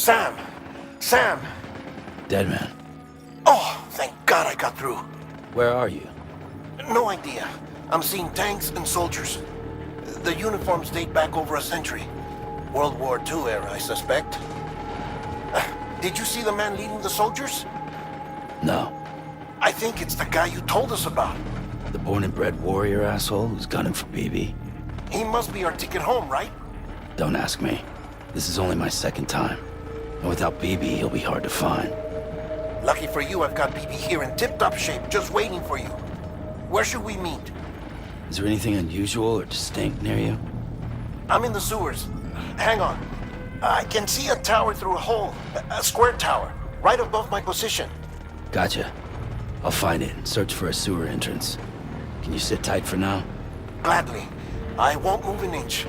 Sam! Sam! Dead man. Oh, thank God I got through. Where are you? No idea. I'm seeing tanks and soldiers. The uniforms date back over a century. World War II era, I suspect. Did you see the man leading the soldiers? No. I think it's the guy you told us about. The born and bred warrior asshole who's gunning for BB? He must be our ticket home, right? Don't ask me. This is only my second time. And without BB, he'll be hard to find. Lucky for you, I've got BB here in tip-top shape, just waiting for you. Where should we meet? Is there anything unusual or distinct near you? I'm in the sewers. Hang on. I can see a tower through a hole. A square tower, right above my position. Gotcha. I'll find it and search for a sewer entrance. Can you sit tight for now? Gladly. I won't move an inch.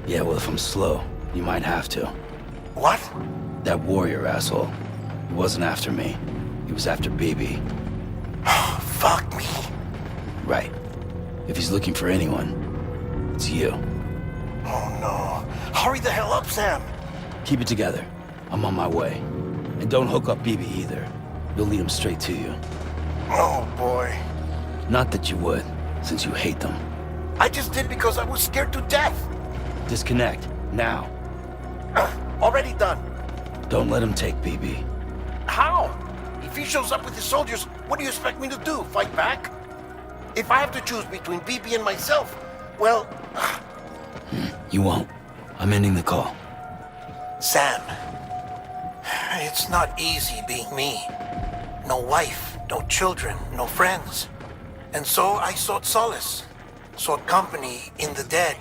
Yeah, well, if I'm slow, you might have to. What? That warrior asshole. He wasn't after me. He was after BB. Fuck me. Right. If he's looking for anyone, it's you. Oh no. Hurry the hell up, Sam. Keep it together. I'm on my way. And don't hook up BB either. You'll lead him straight to you. Oh boy. Not that you would, since you hate them. I just did because I was scared to death. Disconnect, now. Already done. Don't let him take BB. How? If he shows up with his soldiers, what do you expect me to do? Fight back? If I have to choose between BB and myself, Well, You won't. I'm ending the call. Sam, it's not easy being me. No wife, no children, no friends. And so I sought solace, sought company in the dead.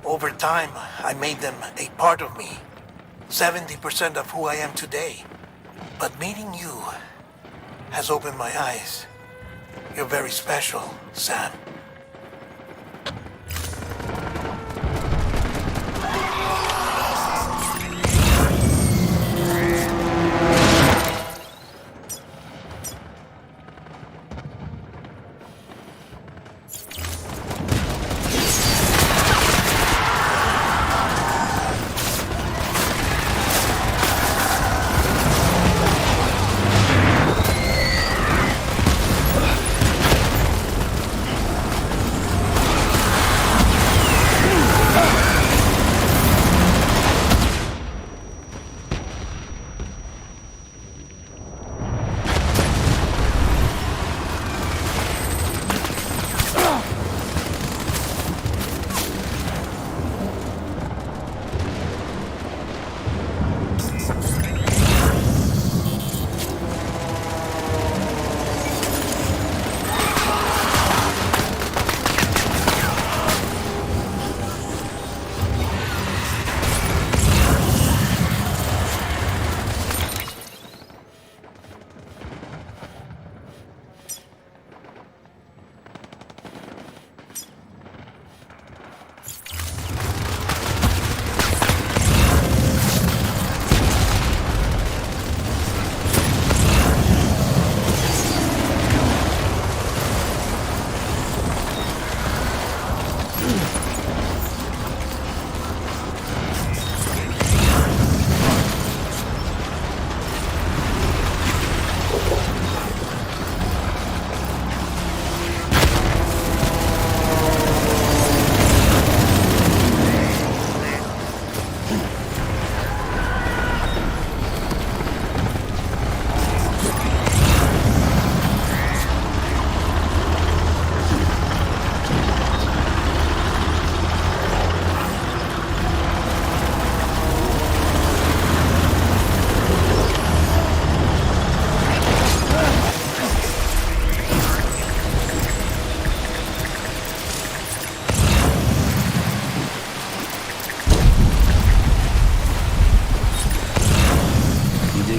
Over time, I made them a part of me, 70% of who I am today. But meeting you has opened my eyes. You're very special, Sam.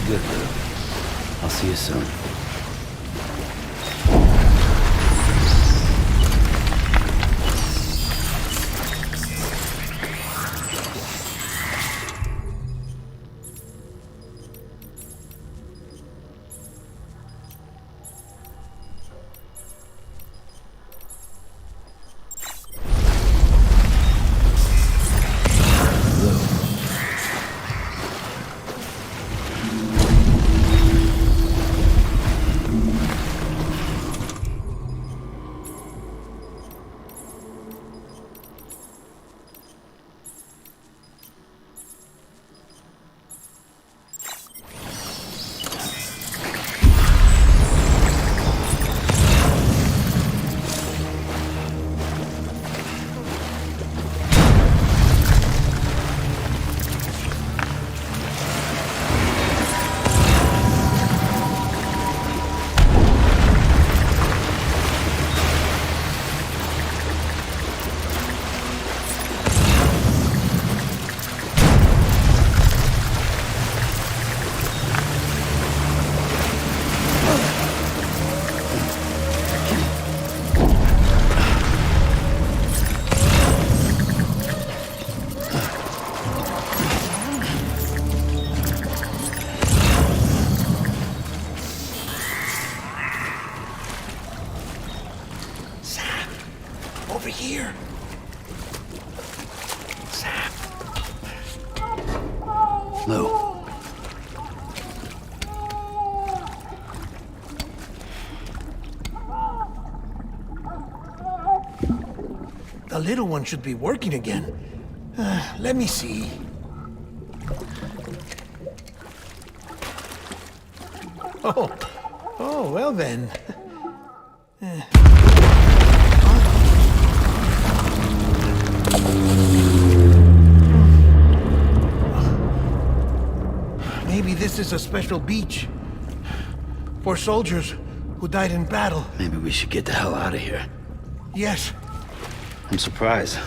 Good, Lou. I'll see you soon. Over here. Sam. Lou. The little one should be working again. Let me see. Oh, well then. is a special beach for soldiers who died in battle. Maybe we should get the hell out of here. Yes. I'm surprised.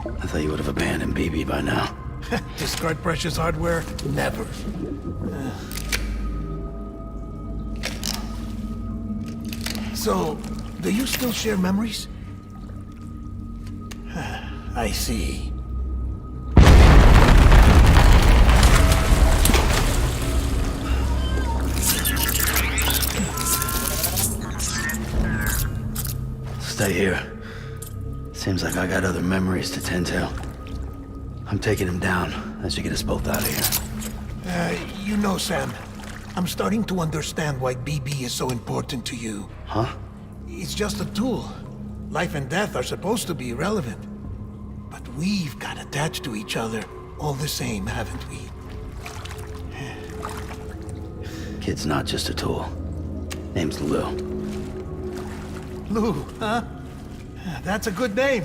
I thought you would have abandoned BB by now. Discard precious hardware? Never. So, do you still share memories? I see. Stay here. Seems like I got other memories to tend to. I'm taking him down. That should get us both out of here. You know, Sam, I'm starting to understand why BB is so important to you. Huh? It's just a tool. Life and death are supposed to be irrelevant. But we've got attached to each other all the same, haven't we? Kid's not just a tool. Name's Lou. Lou, huh? That's a good name.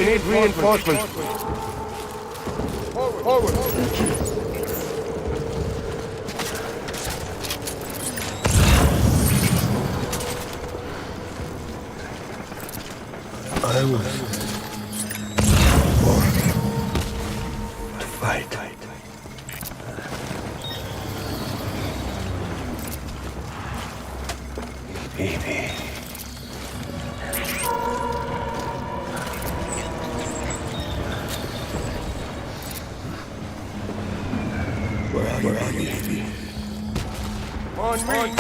We need reinforcements. Forward. I was born to fight. Baby. Where are you, baby? On me.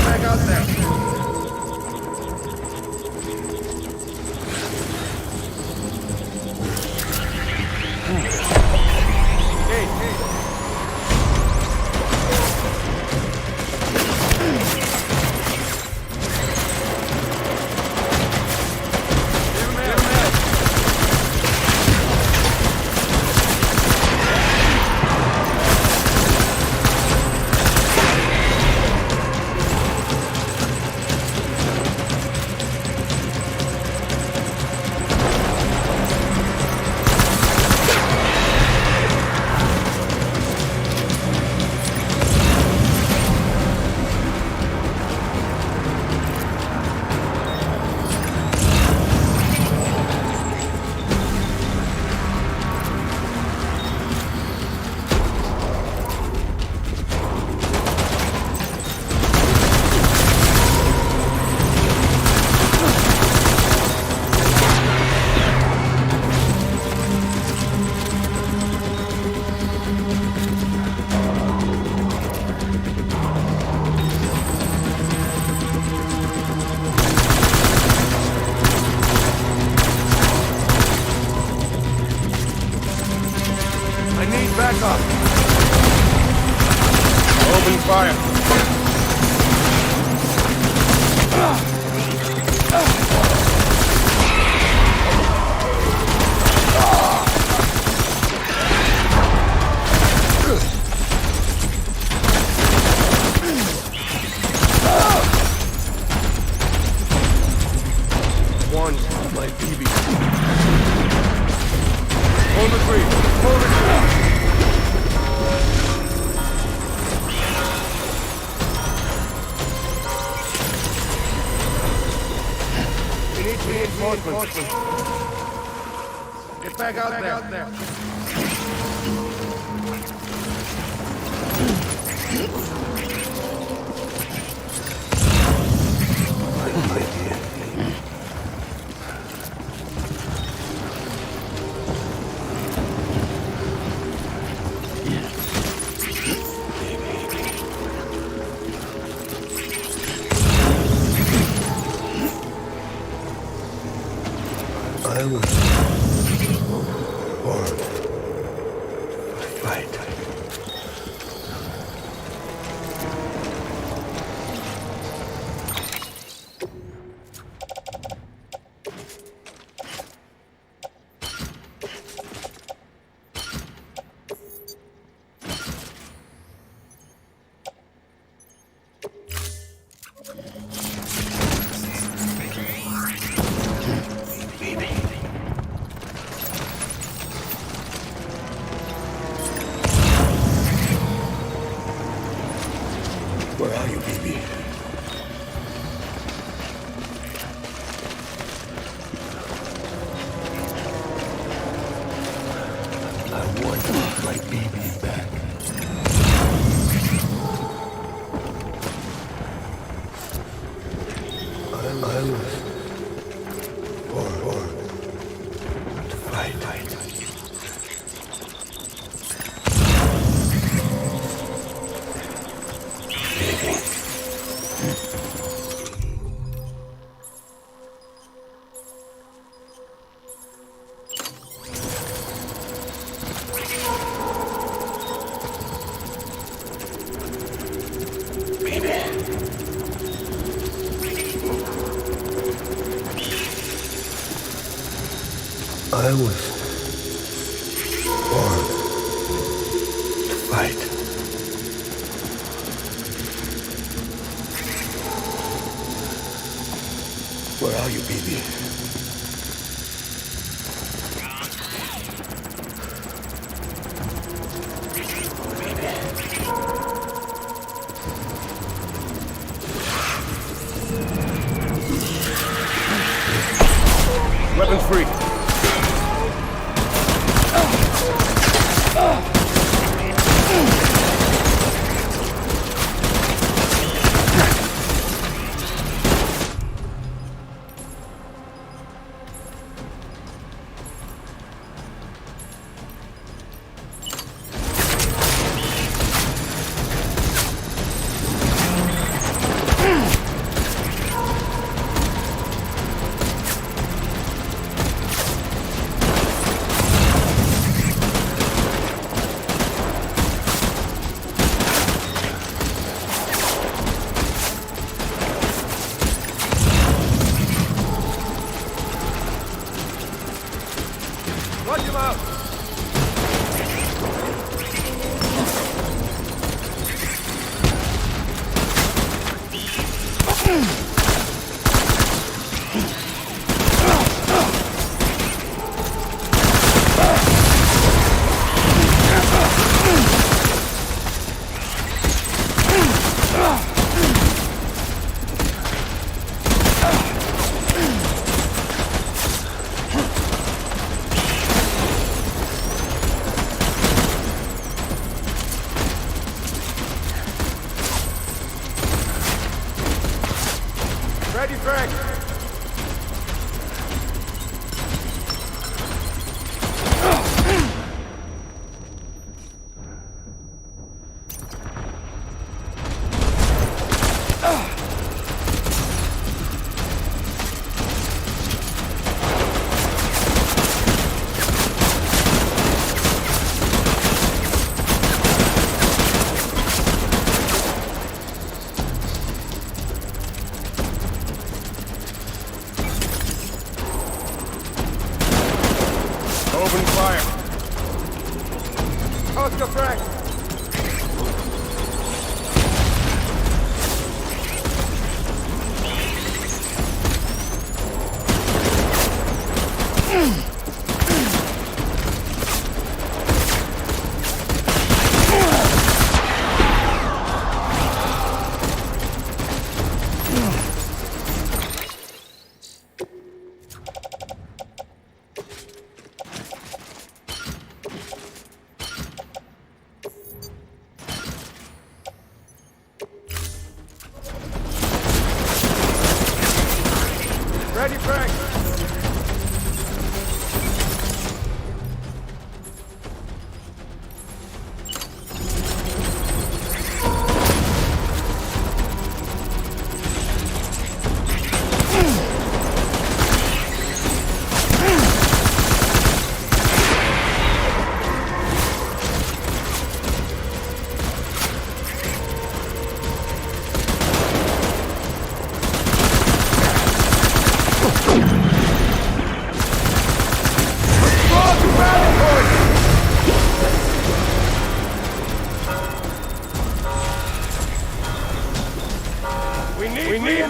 Back out there. I need backup. Open fire. One, my BB. Hold the tree. Hold the tree. Horseman. Get back out there. I was born to fight. Where are you, baby? I want my baby back. I was born to fight. I was born to fight. Where are you, baby? Weapons free. Watch him out! Ready, Frank! Open fire. Oscar Frank.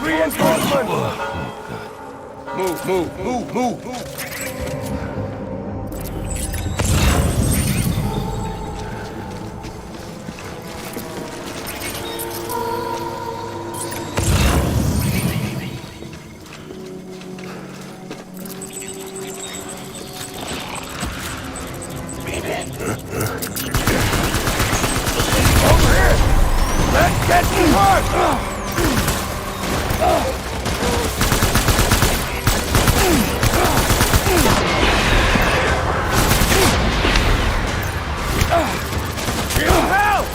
Reinforcement! Move. Over here! Let's get to work! Help!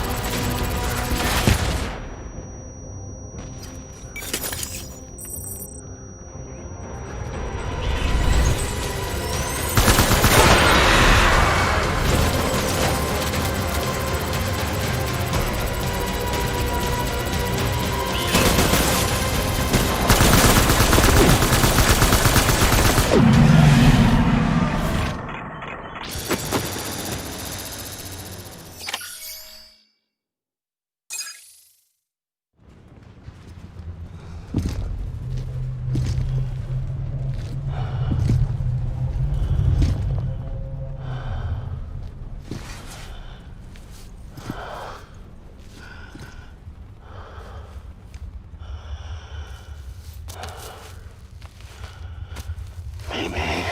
Mimi,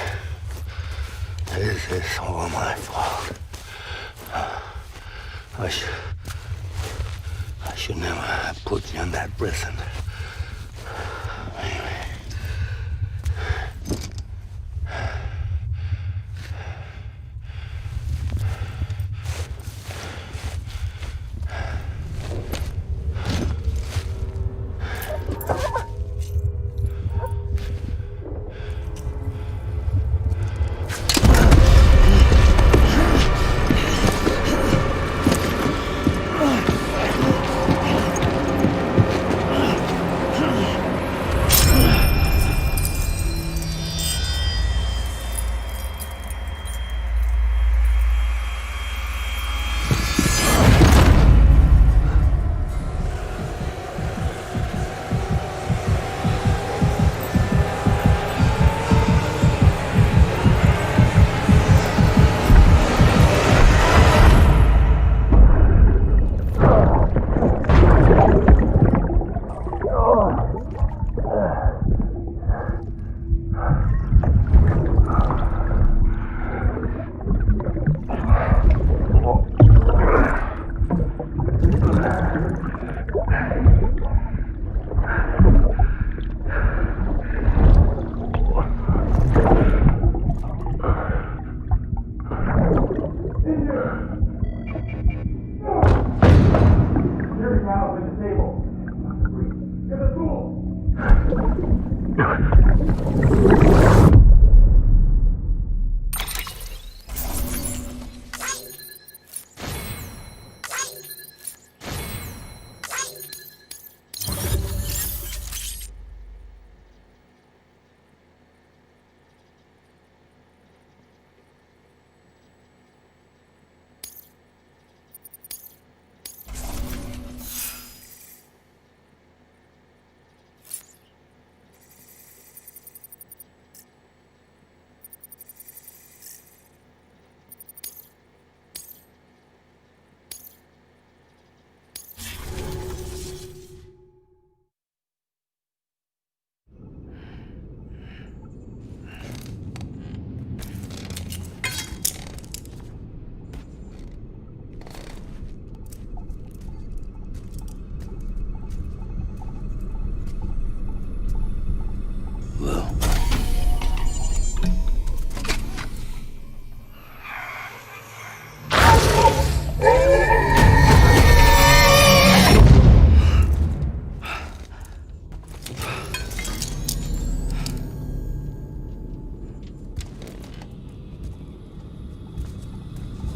this is all my fault. I should never have put you in that prison. Mimi.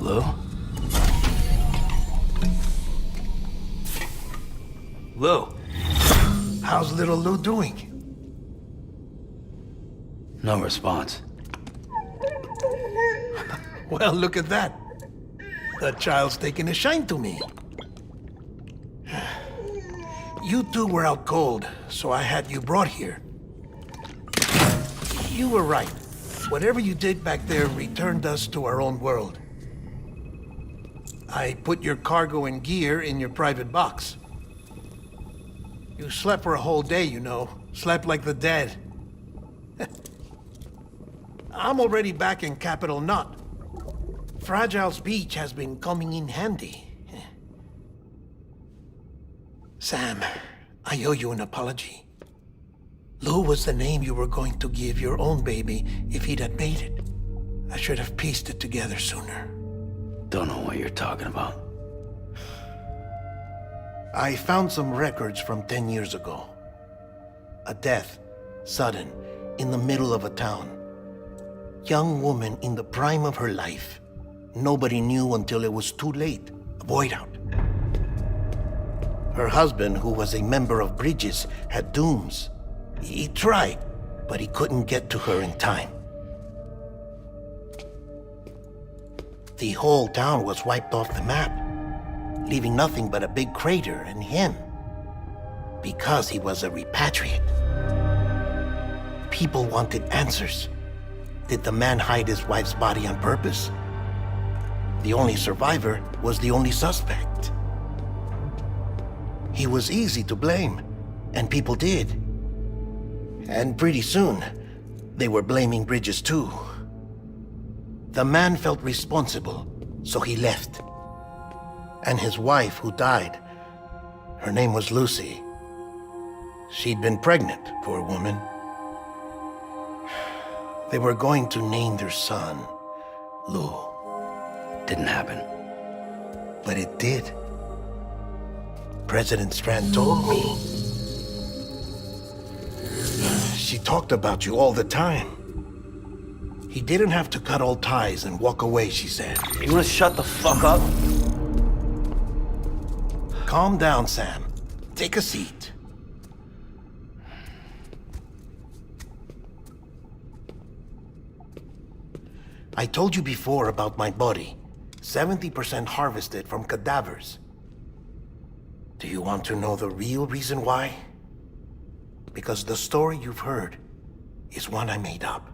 Lou? Lou? How's little Lou doing? No response. Well, look at that. The child's taking a shine to me. You two were out cold, so I had you brought here. You were right. Whatever you did back there returned us to our own world. I put your cargo and gear in your private box. You slept for a whole day, you know. Slept like the dead. I'm already back in Capital Knot. Fragile's beach has been coming in handy. Sam, I owe you an apology. Lou was the name you were going to give your own baby if he'd had made it. I should have pieced it together sooner. Don't know what you're talking about. I found some records from 10 years ago. A death, sudden, in the middle of a town. Young woman in the prime of her life. Nobody knew until it was too late. A void out. Her husband, who was a member of Bridges, had dooms. He tried, but he couldn't get to her in time. The whole town was wiped off the map, leaving nothing but a big crater and him. Because he was a repatriate. People wanted answers. Did the man hide his wife's body on purpose? The only survivor was the only suspect. He was easy to blame, and people did. And pretty soon, they were blaming Bridges too. The man felt responsible, so he left. And his wife, who died, her name was Lucy. She'd been pregnant, poor woman. They were going to name their son Lou. Didn't happen. But it did. President Strand told me. She talked about you all the time. He didn't have to cut all ties and walk away, she said. You wanna shut the fuck up? Calm down, Sam. Take a seat. I told you before about my body. 70% harvested from cadavers. Do you want to know the real reason why? Because the story you've heard is one I made up.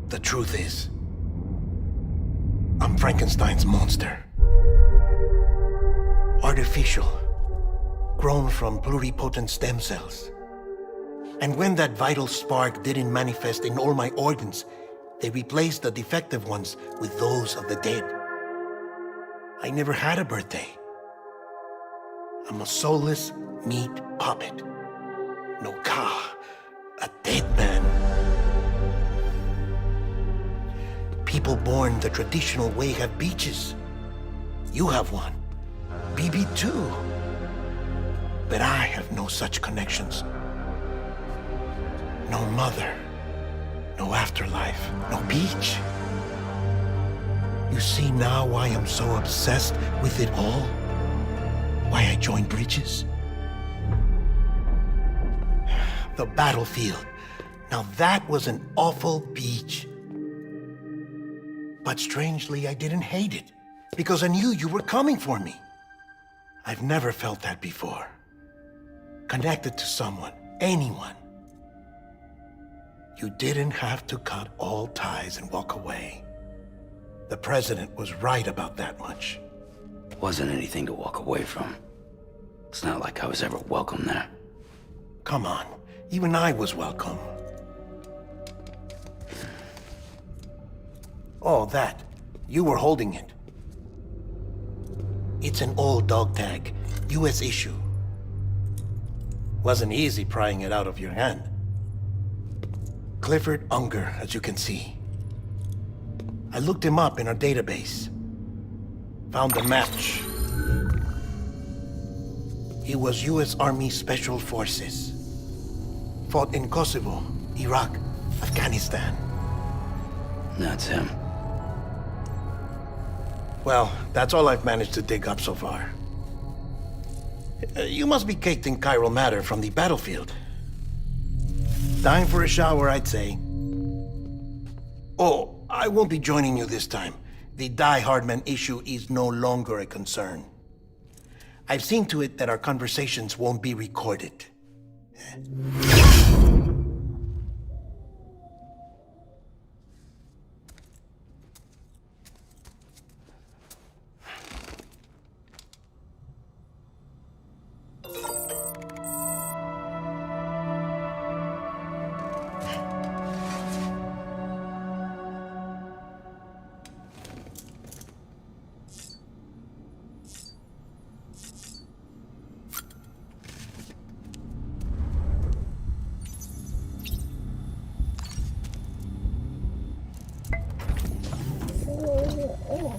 The truth is, I'm Frankenstein's monster. Artificial, grown from pluripotent stem cells. And when that vital spark didn't manifest in all my organs, they replaced the defective ones with those of the dead. I never had a birthday. I'm a soulless meat puppet. No ka, a dead man. People born the traditional way have beaches. You have one. BB too. But I have no such connections. No mother. No afterlife. No beach. You see now why I'm so obsessed with it all? Why I joined Bridges? The battlefield. Now that was an awful beach. But strangely, I didn't hate it, because I knew you were coming for me. I've never felt that before. Connected to someone, anyone. You didn't have to cut all ties and walk away. The president was right about that much. Wasn't anything to walk away from. It's not like I was ever welcome there. Come on, even I was welcome. Oh, that. You were holding it. It's an old dog tag, US issue. Wasn't easy prying it out of your hand. Clifford Unger, as you can see. I looked him up in our database. Found a match. He was US Army Special Forces. Fought in Kosovo, Iraq, Afghanistan. That's him. Well, that's all I've managed to dig up so far. You must be caked in chiral matter from the battlefield. Time for a shower, I'd say. Oh, I won't be joining you this time. The Die Hard Man issue is no longer a concern. I've seen to it that our conversations won't be recorded.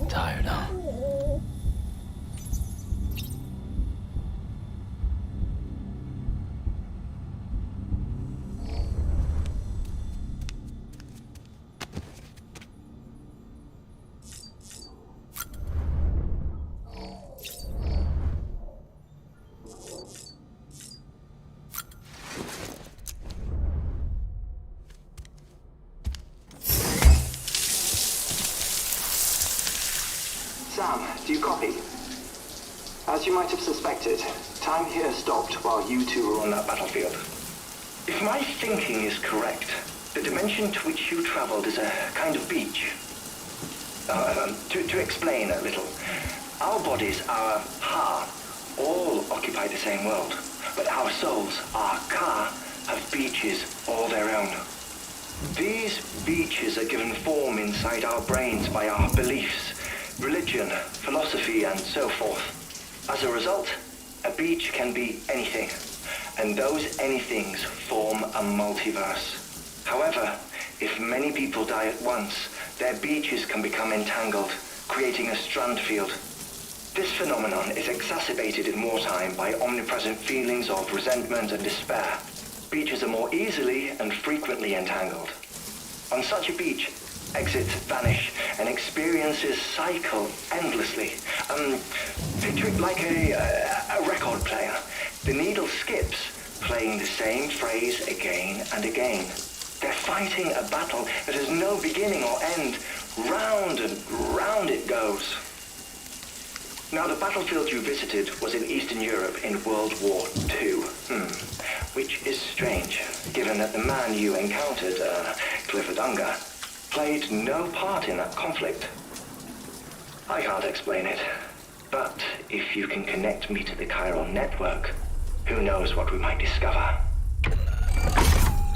Tired, huh? Sam, do you copy? As you might have suspected, time here stopped while you two were on that battlefield. If my thinking is correct, the dimension to which you traveled is a kind of beach. To explain a little, our bodies, our ha, all occupy the same world, but our souls, our ka, have beaches all their own. These beaches are given form inside our brains by our beliefs, religion, philosophy, and so forth. As a result, a beach can be anything, and those anythings form a multiverse. However, if many people die at once, their beaches can become entangled, creating a strand field. This phenomenon is exacerbated in wartime by omnipresent feelings of resentment and despair. Beaches are more easily and frequently entangled. On such a beach, exits vanish and experiences cycle endlessly. Picture it like a record player. The needle skips, playing the same phrase again and again. They're fighting a battle that has no beginning or end. Round and round it goes. Now, the battlefield you visited was in Eastern Europe in World War II. Which is strange, given that the man you encountered, Clifford Unger, played no part in that conflict. I can't explain it, but if you can connect me to the chiral network, who knows what we might discover.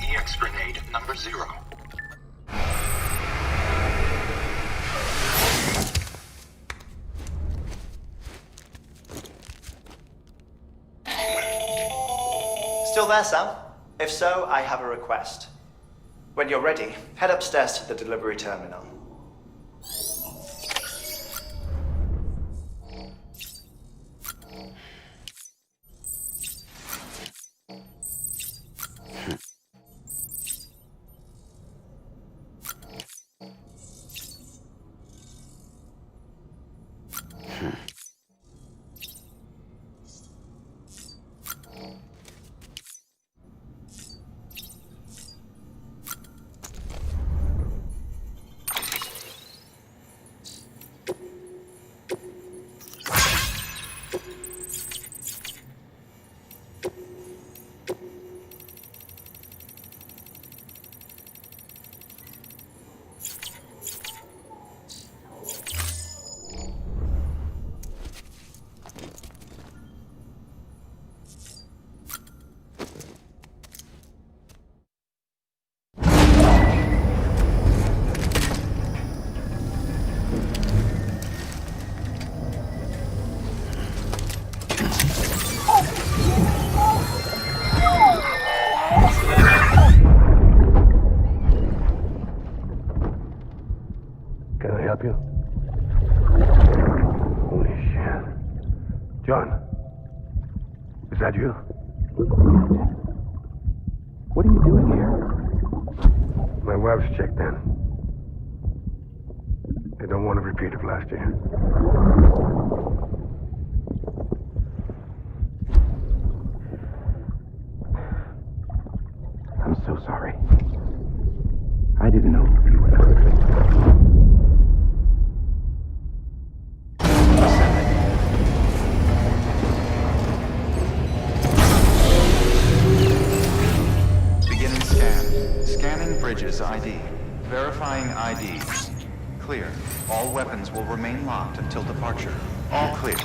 EX grenade number 0. Still there, Sam? If so, I have a request. When you're ready, head upstairs to the delivery terminal. Can I help you? Holy shit. John, is that you? What are you doing here? My wife's checked in. They don't want a repeat of last year. I'm so sorry. I didn't know you were... remain locked until departure. All clear.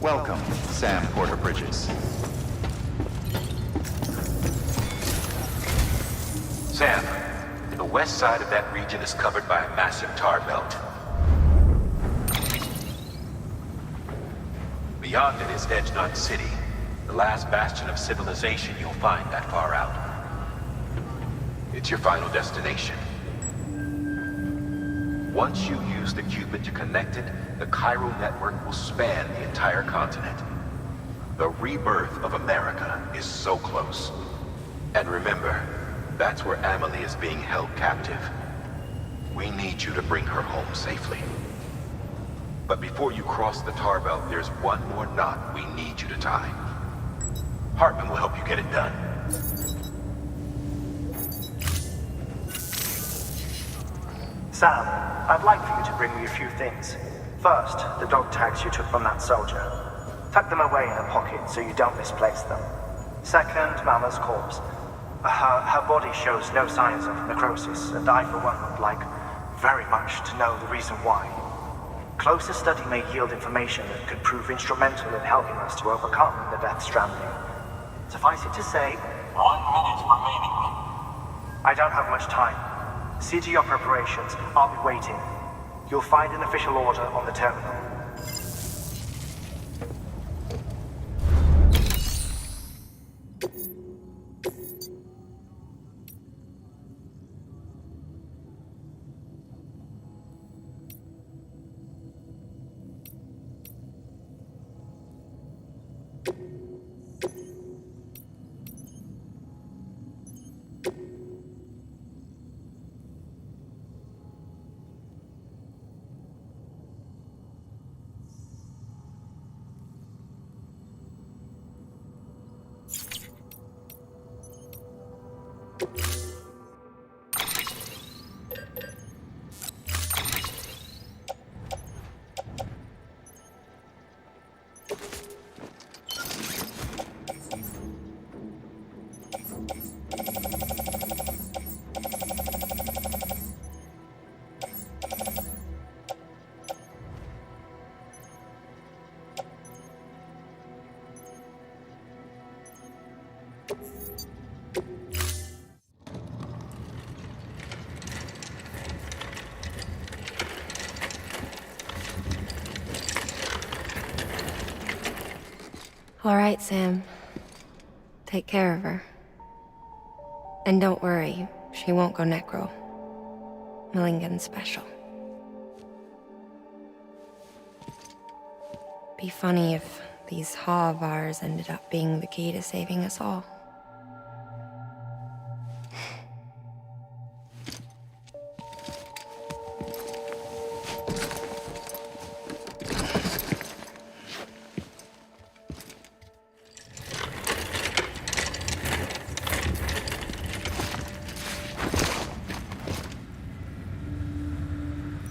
Welcome, Sam Porter Bridges. Sam, the west side of that region is covered by a massive tar belt. Beyond it is Edgenut City, the last bastion of civilization you'll find that far out. It's your final destination. Once you use the Cupid to connect it, the chiral network will span the entire continent. The rebirth of America is so close. And remember, that's where Amelie is being held captive. We need you to bring her home safely. But before you cross the tar belt, there's one more knot we need you to tie. Hartman will help you get it done. Sam, I'd like for you to bring me a few things. First, the dog tags you took from that soldier. Tuck them away in a pocket so you don't misplace them. Second, Mama's corpse. Her body shows no signs of necrosis, and I, for one, would like very much to know the reason why. Closer study may yield information that could prove instrumental in helping us to overcome the Death Stranding. Suffice it to say, 1 minute remaining. I don't have much time. See to your preparations. I'll be waiting. You'll find an official order on the terminal. All right, Sam. Take care of her. And don't worry, she won't go necro. Millingan's special. Be funny if these Ha of ours ended up being the key to saving us all.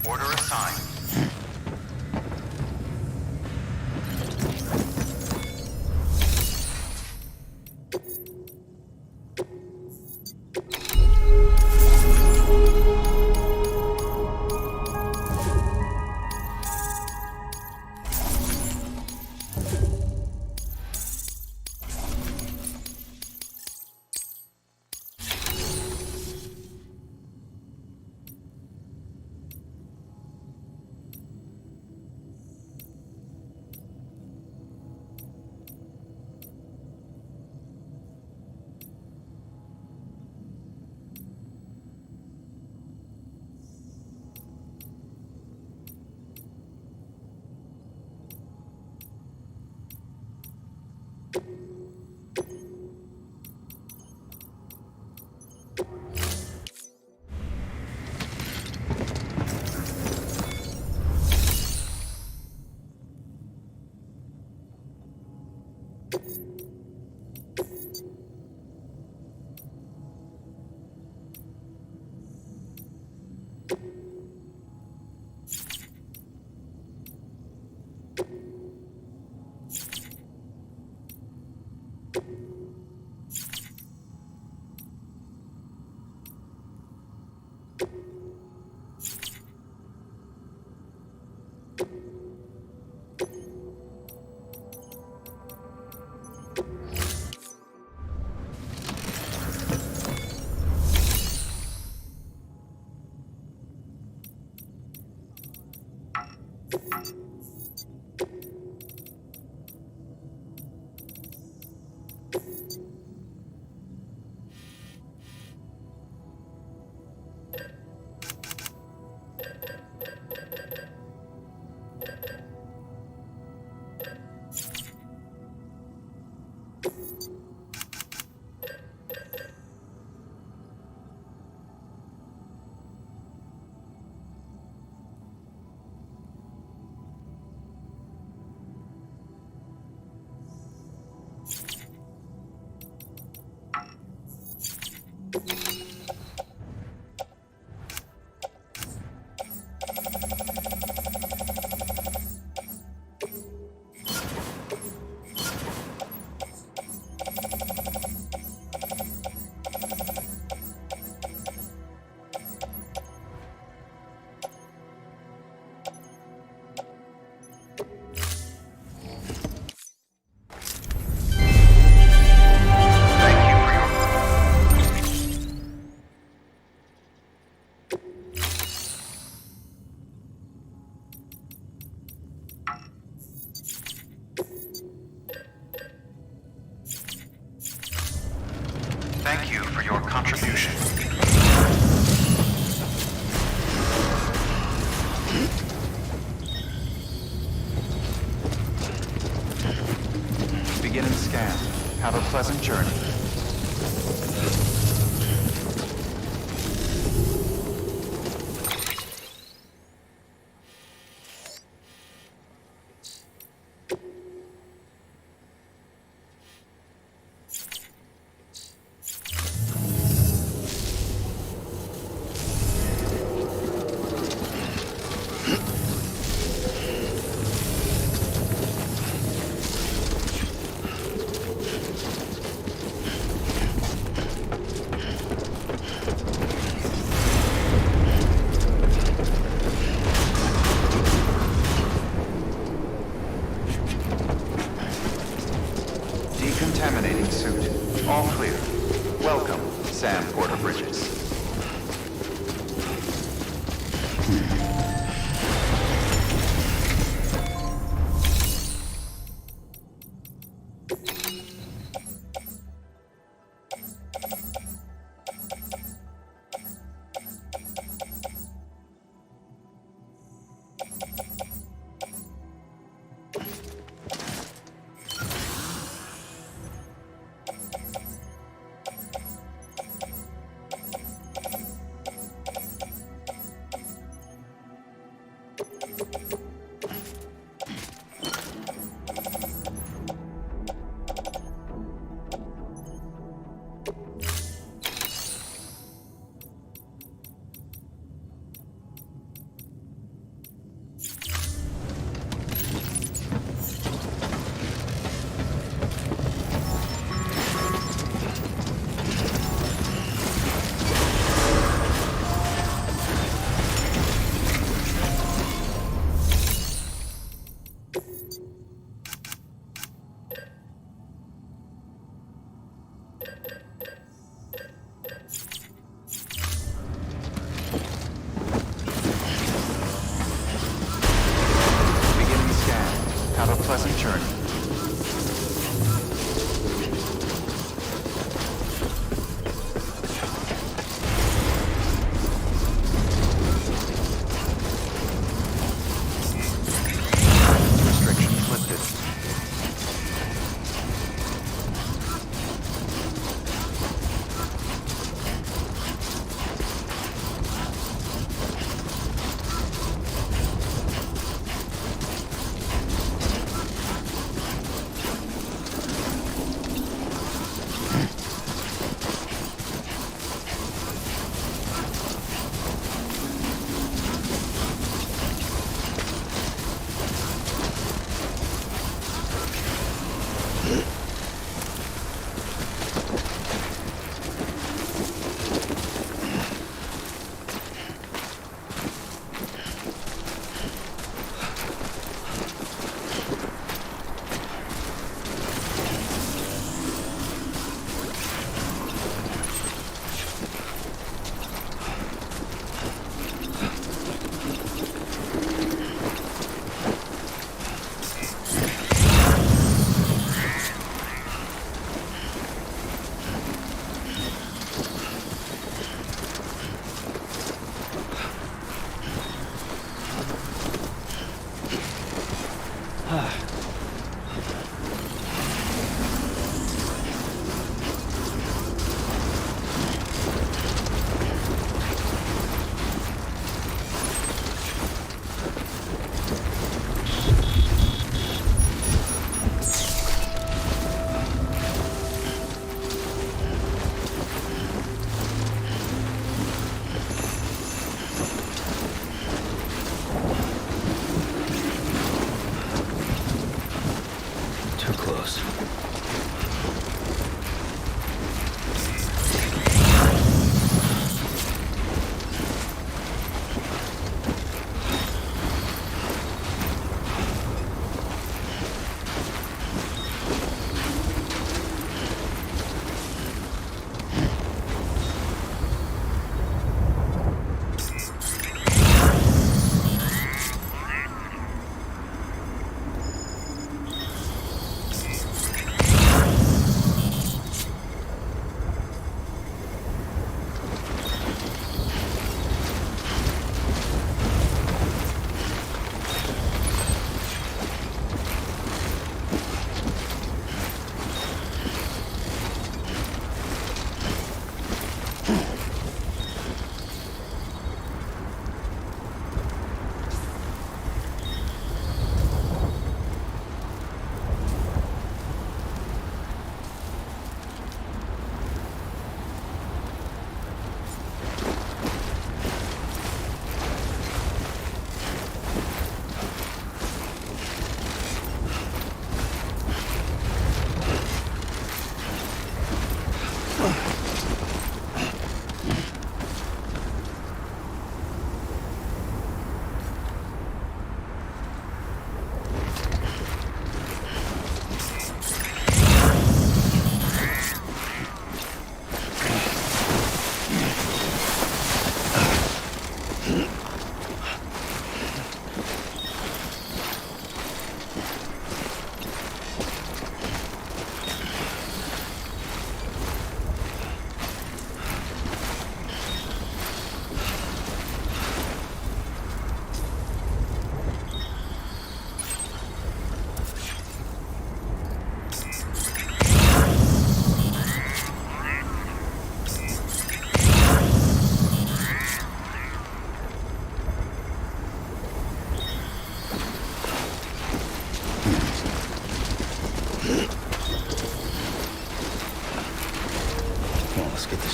Order assigned. your contribution. Begin and scan. Have a pleasant journey. Decontaminating suit. All clear. Welcome, Sam Porter Bridges.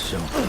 show.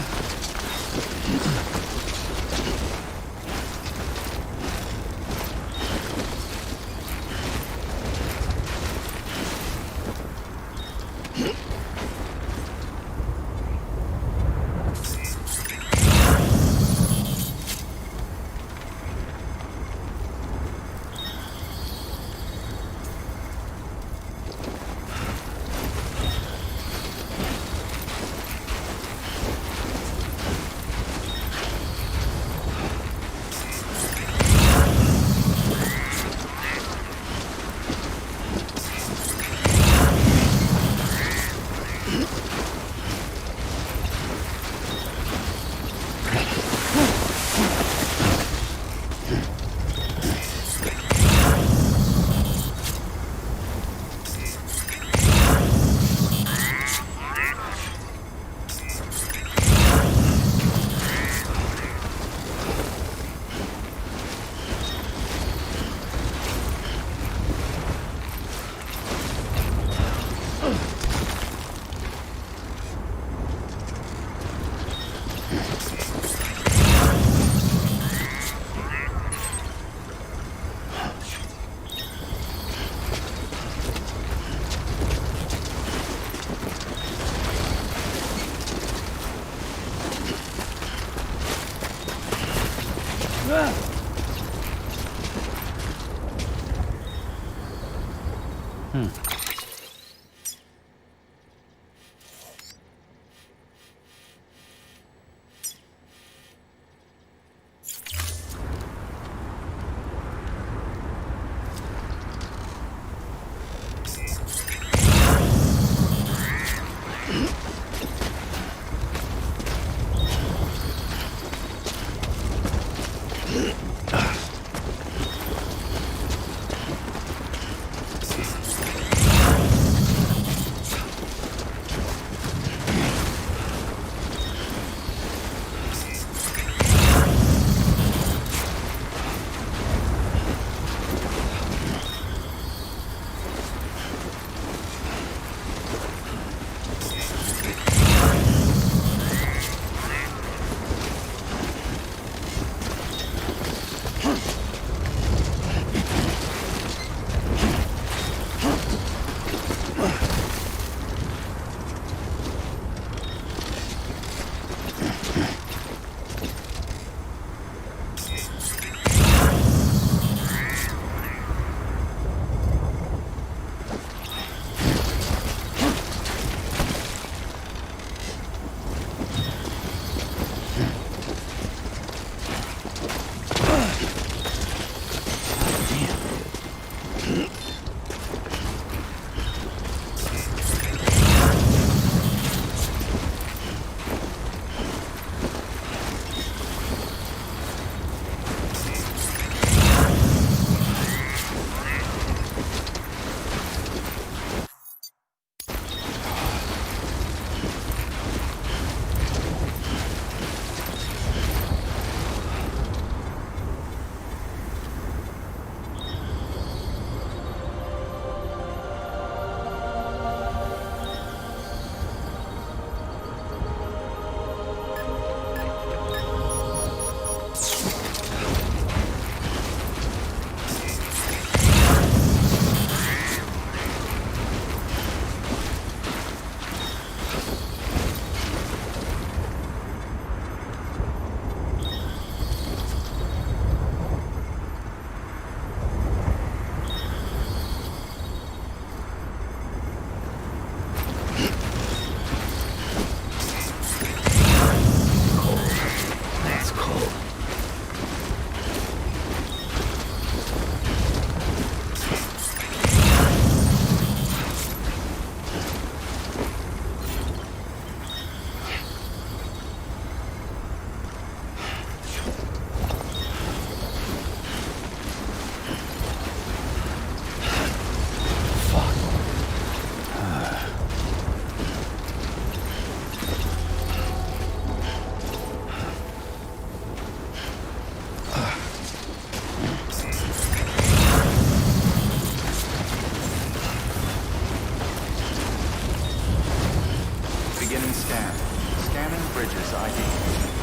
Bridges ID.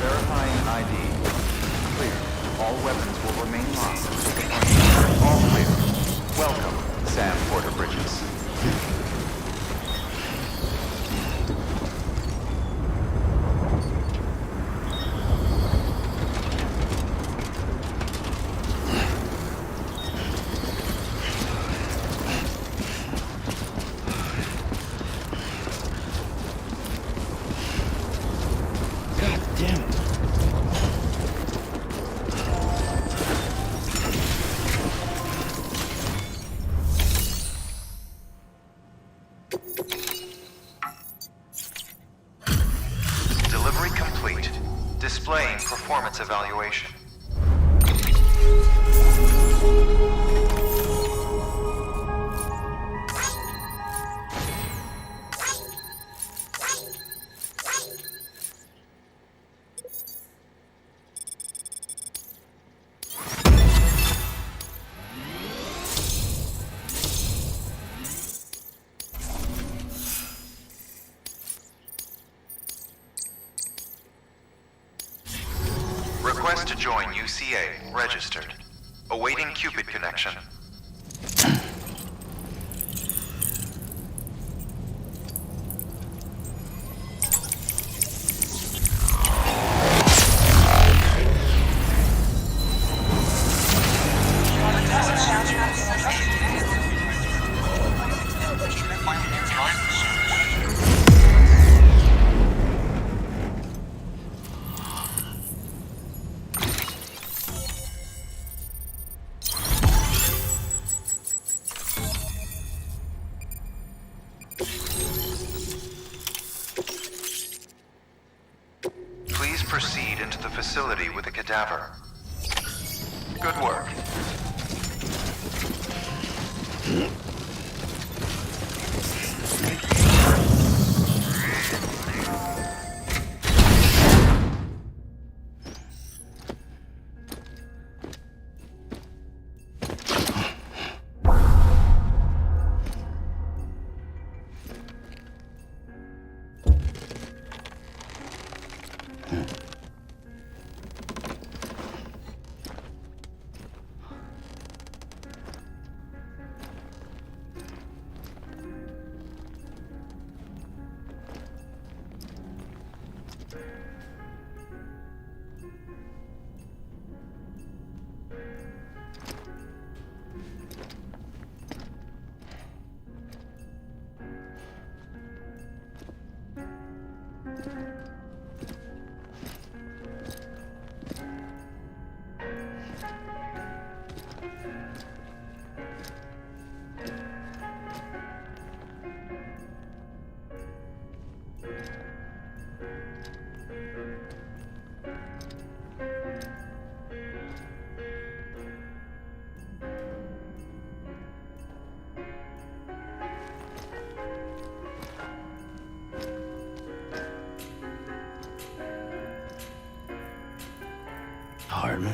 Verifying ID. Clear. All weapons will remain locked. All clear. Welcome, Sam Porter Bridges. Delivery complete. Displaying performance evaluation. Request to join UCA. Registered. Awaiting Cupid connection. Please proceed into the facility with the cadaver. Good work. Hardman.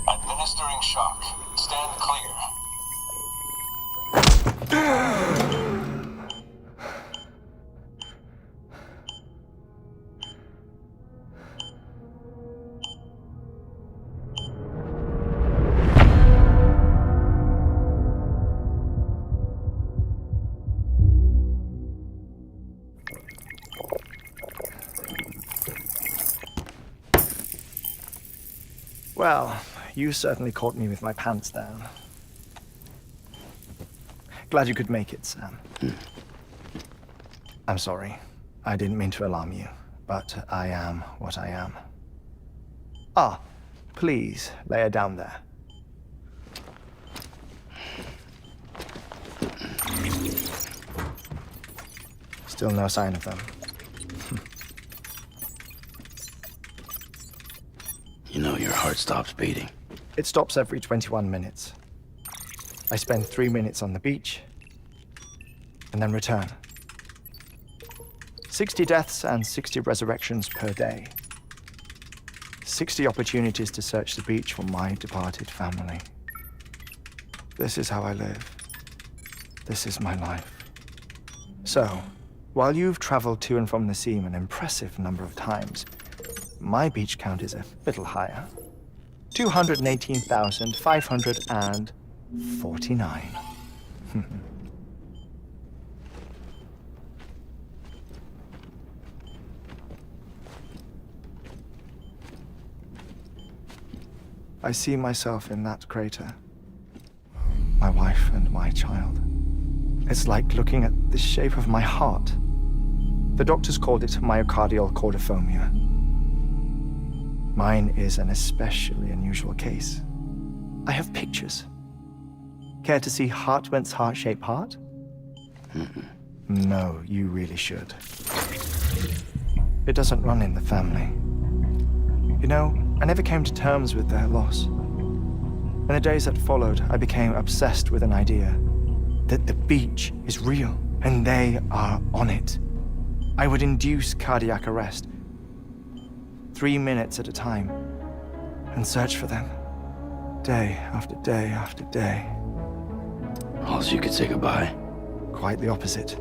Administering shock. Stand clear. Well, you certainly caught me with my pants down. Glad you could make it, Sam. I'm sorry. I didn't mean to alarm you, but I am what I am. Ah, please, lay her down there. Still no sign of them. You know your heart stops beating. It stops every 21 minutes. I spend 3 minutes on the beach, and then return. 60 deaths and 60 resurrections per day. 60 opportunities to search the beach for my departed family. This is how I live. this is my life. So, while you've traveled to and from the seam an impressive number of times, my beach count is a little higher. 218,549. I see myself in that crater. My wife and my child. It's like looking at the shape of my heart. The doctors called it myocardial chordophobia. Mine is an especially unusual case. I have pictures. Care to see Hartmann's heart-shaped heart? No, you really should. It doesn't run in the family. You know, I never came to terms with their loss. In the days that followed, I became obsessed with an idea that the beach is real and they are on it. I would induce cardiac arrest, 3 minutes at a time, and search for them, day after day after day. All so you could say goodbye? Quite the opposite.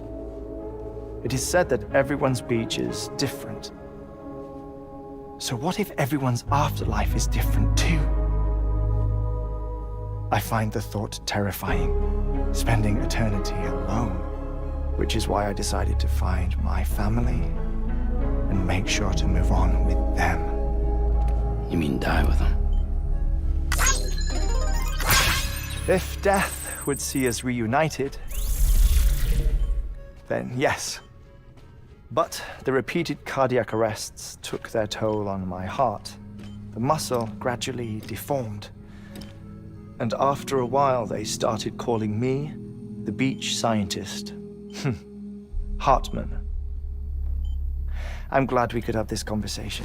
It is said that everyone's beach is different. So what if everyone's afterlife is different too? I find the thought terrifying, spending eternity alone, which is why I decided to find my family and make sure to move on with them. You mean die with them? If death would see us reunited, then yes. But the repeated cardiac arrests took their toll on my heart. The muscle gradually deformed. And after a while, they started calling me the beach scientist. Hartmann. I'm glad we could have this conversation.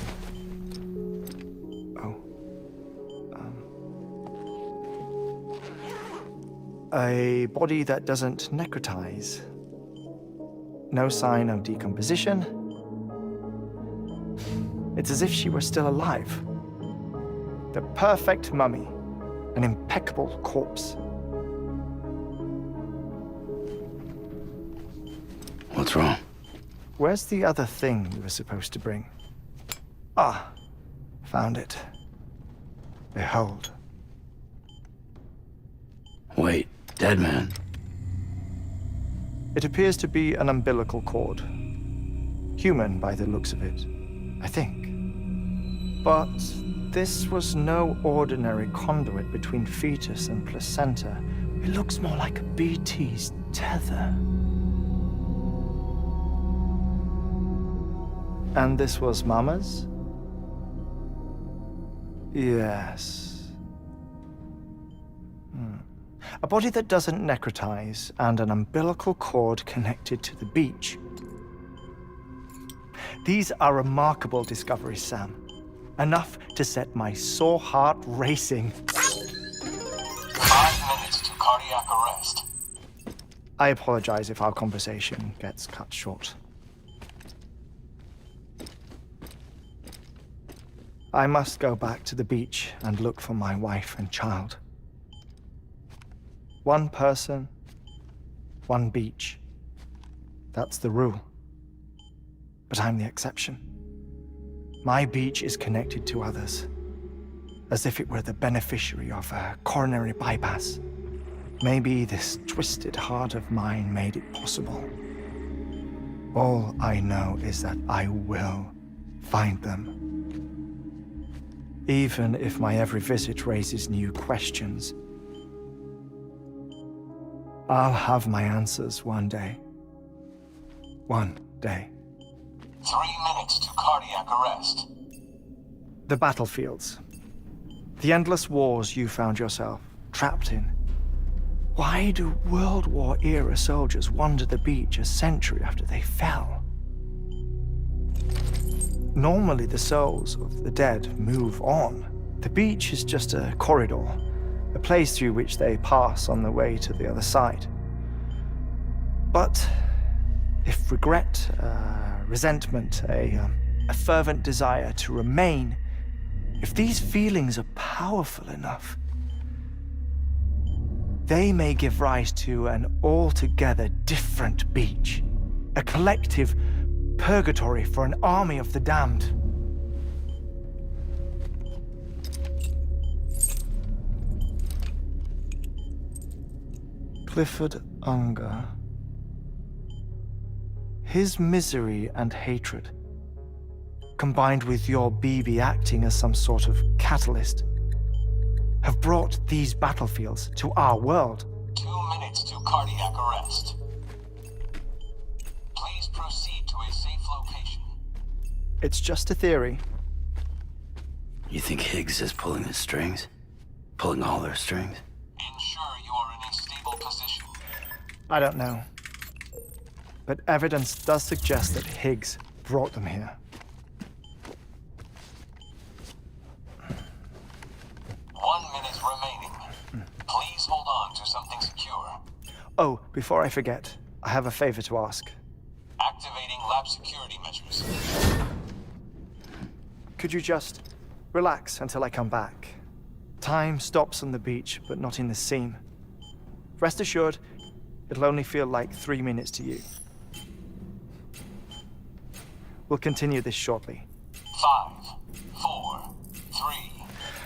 A body that doesn't necrotize. No sign of decomposition. It's as if she were still alive. The perfect mummy. An impeccable corpse. What's wrong? Where's the other thing you were supposed to bring? Ah, found it. Behold. Wait, dead man? It appears to be an umbilical cord. Human by the looks of it, I think. But this was no ordinary conduit between fetus and placenta. It looks more like a BT's tether. And this was Mama's? Yes. A body that doesn't necrotize and an umbilical cord connected to the beach. These are remarkable discoveries, Sam. Enough to set my sore heart racing. 5 minutes to cardiac arrest. I apologize if our conversation gets cut short. I must go back to the beach and look for my wife and child. One person, one beach. That's the rule. But I'm the exception. My beach is connected to others, as if it were the beneficiary of a coronary bypass. Maybe this twisted heart of mine made it possible. All I know is that I will find them. Even if my every visit raises new questions, I'll have my answers one day. One day. 3 minutes to cardiac arrest. The battlefields. The endless wars you found yourself trapped in. Why do World War-era soldiers wander the beach a century after they fell? Normally, the souls of the dead move on. The beach is just a corridor, a place through which they pass on the way to the other side. But if regret, resentment, a fervent desire to remain, if these feelings are powerful enough, they may give rise to an altogether different beach. A collective purgatory for an army of the damned. Clifford Unger. His misery and hatred, combined with your BB acting as some sort of catalyst, have brought these battlefields to our world. 2 minutes to cardiac arrest. Please proceed to a safe location. It's just a theory. You think Higgs is pulling the strings? Pulling all their strings? Ensure you are in a stable position. I don't know. But evidence does suggest that Higgs brought them here. 1 minute remaining. Please hold on to something secure. Oh, before I forget, I have a favor to ask. Activating lab security measures. Could you just relax until I come back? Time stops on the beach, but not in the scene. Rest assured, it'll only feel like 3 minutes to you. We'll continue this shortly. 5, 4, 3,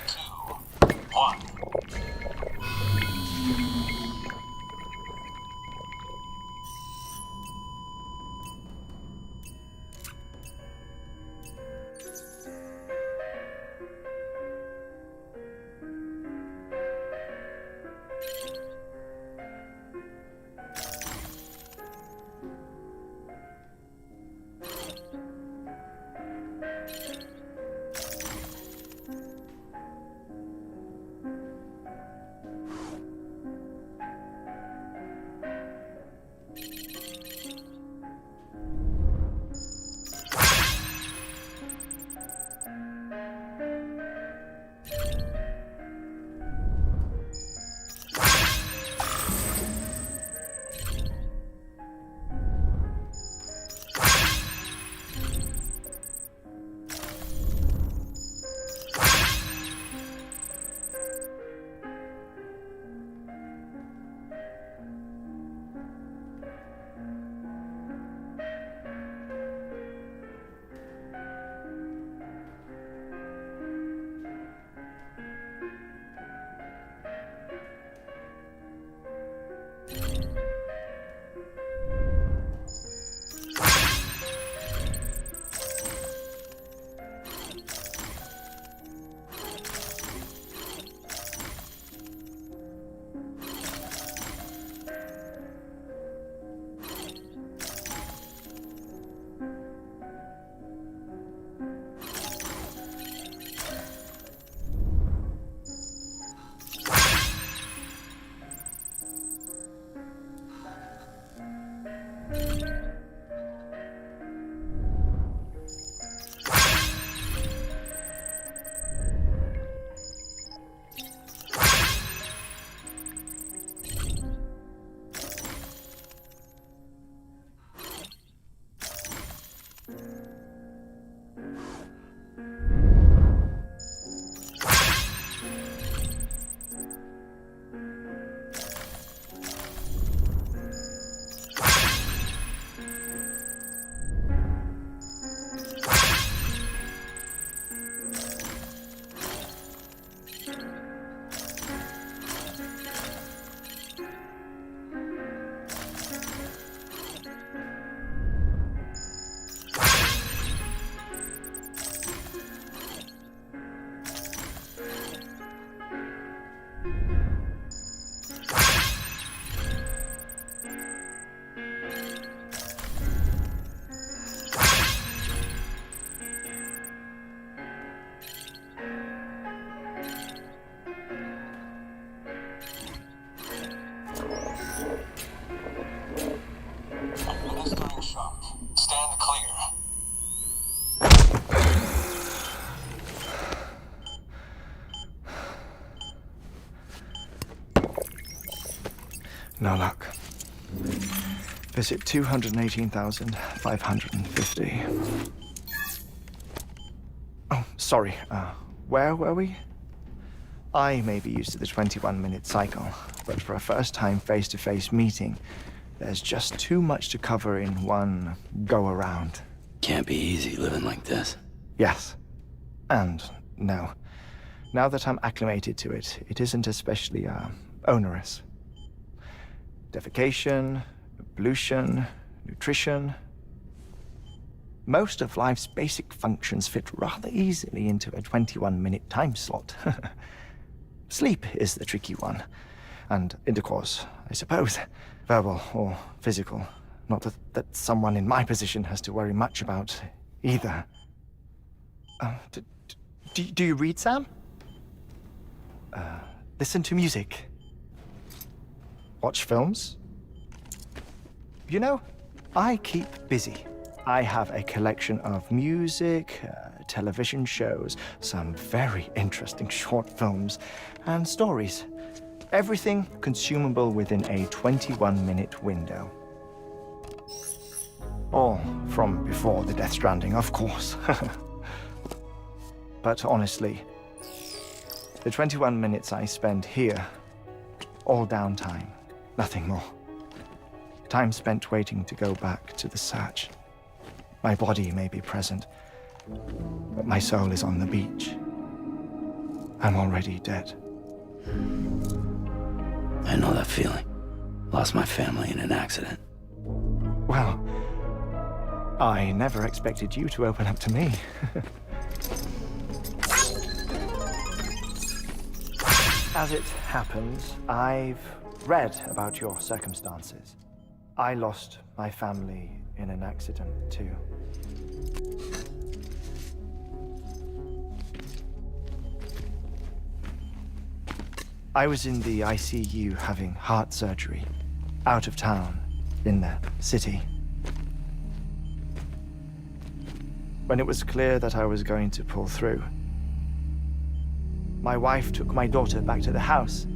2, 1. No luck. Visit 218,550. Oh, sorry. Where were we? I may be used to the 21-minute cycle. but for a first-time face-to-face meeting, there's just too much to cover in one go-around. Can't be easy living like this. Yes. And no. Now that I'm acclimated to it, it isn't especially, onerous. Defecation, pollution, nutrition. Most of life's basic functions fit rather easily into a 21-minute time slot. Sleep is the tricky one. And intercourse, I suppose. Verbal or physical. Not that someone in my position has to worry much about either. Do you read, Sam? Listen to music. Watch films? You know, I keep busy. I have a collection of music, television shows, some very interesting short films, and stories. Everything consumable within a 21-minute window. All from before the Death Stranding, of course. But honestly, the 21 minutes I spend here, all downtime, nothing more. Time spent waiting to go back to the search. My body may be present, but my soul is on the beach. I'm already dead. I know that feeling. Lost my family in an accident. Well, I never expected you to open up to me. As it happens, I've read about your circumstances. I lost my family in an accident, too. I was in the ICU having heart surgery, out of town, in the city. When it was clear that I was going to pull through, my wife took my daughter back to the house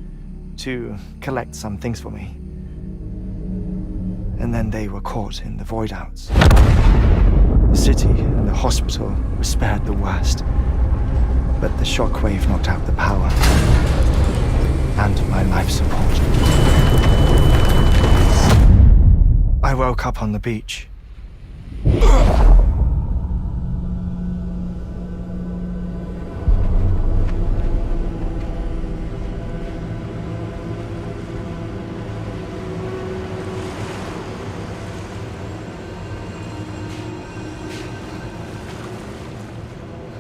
to collect some things for me. And then they were caught in the void-outs. The city and the hospital were spared the worst, but the shockwave knocked out the power and my life support. I woke up on the beach.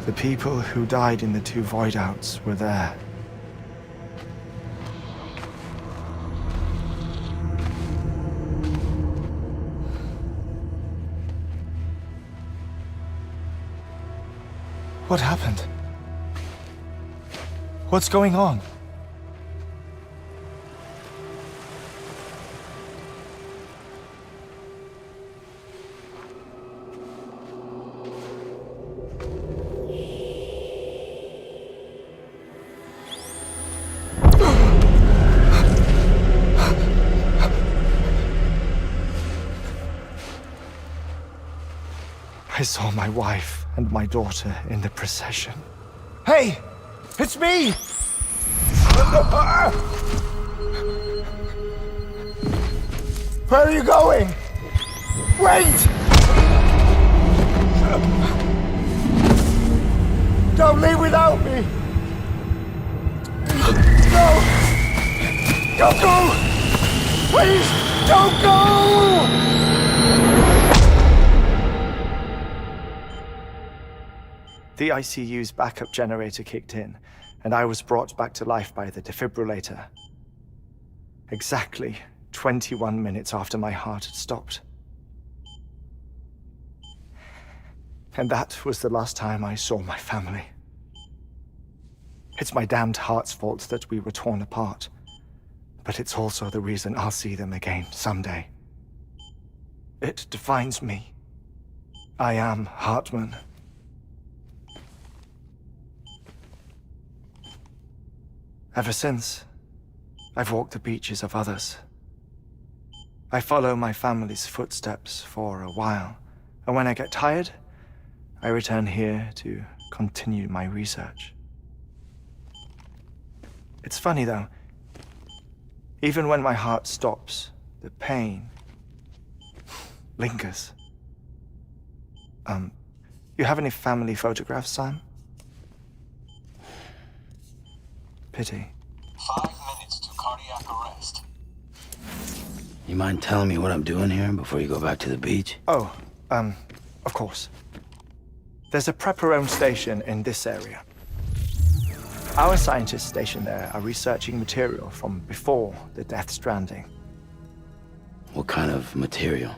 The people who died in the two void-outs were there. What happened? What's going on? I saw my wife and my daughter in the procession. Hey! It's me! Where are you going? Wait! Don't leave without me! No! Don't go! Please, don't go! The ICU's backup generator kicked in, and I was brought back to life by the defibrillator. Exactly 21 minutes after my heart had stopped. And that was the last time I saw my family. It's my damned heart's fault that we were torn apart, but it's also the reason I'll see them again someday. It defines me. I am Hartman. Ever since, I've walked the beaches of others. I follow my family's footsteps for a while, and when I get tired, I return here to continue my research. It's funny though. Even when my heart stops, the pain lingers. You have any family photographs, Sam? Pity. 5 minutes to cardiac arrest. You mind telling me what I'm doing here before you go back to the beach? Oh, of course. There's a prep-your-own station in this area. Our scientists stationed there are researching material from before the Death Stranding. What kind of material?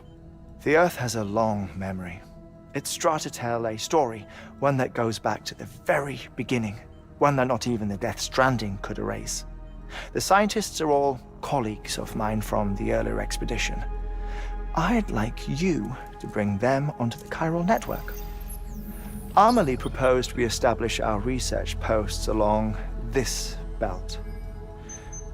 The Earth has a long memory. It's trying to tell a story, one that goes back to the very beginning, one that not even the Death Stranding could erase. The scientists are all colleagues of mine from the earlier expedition. I'd like you to bring them onto the chiral network. Amelie proposed we establish our research posts along this belt.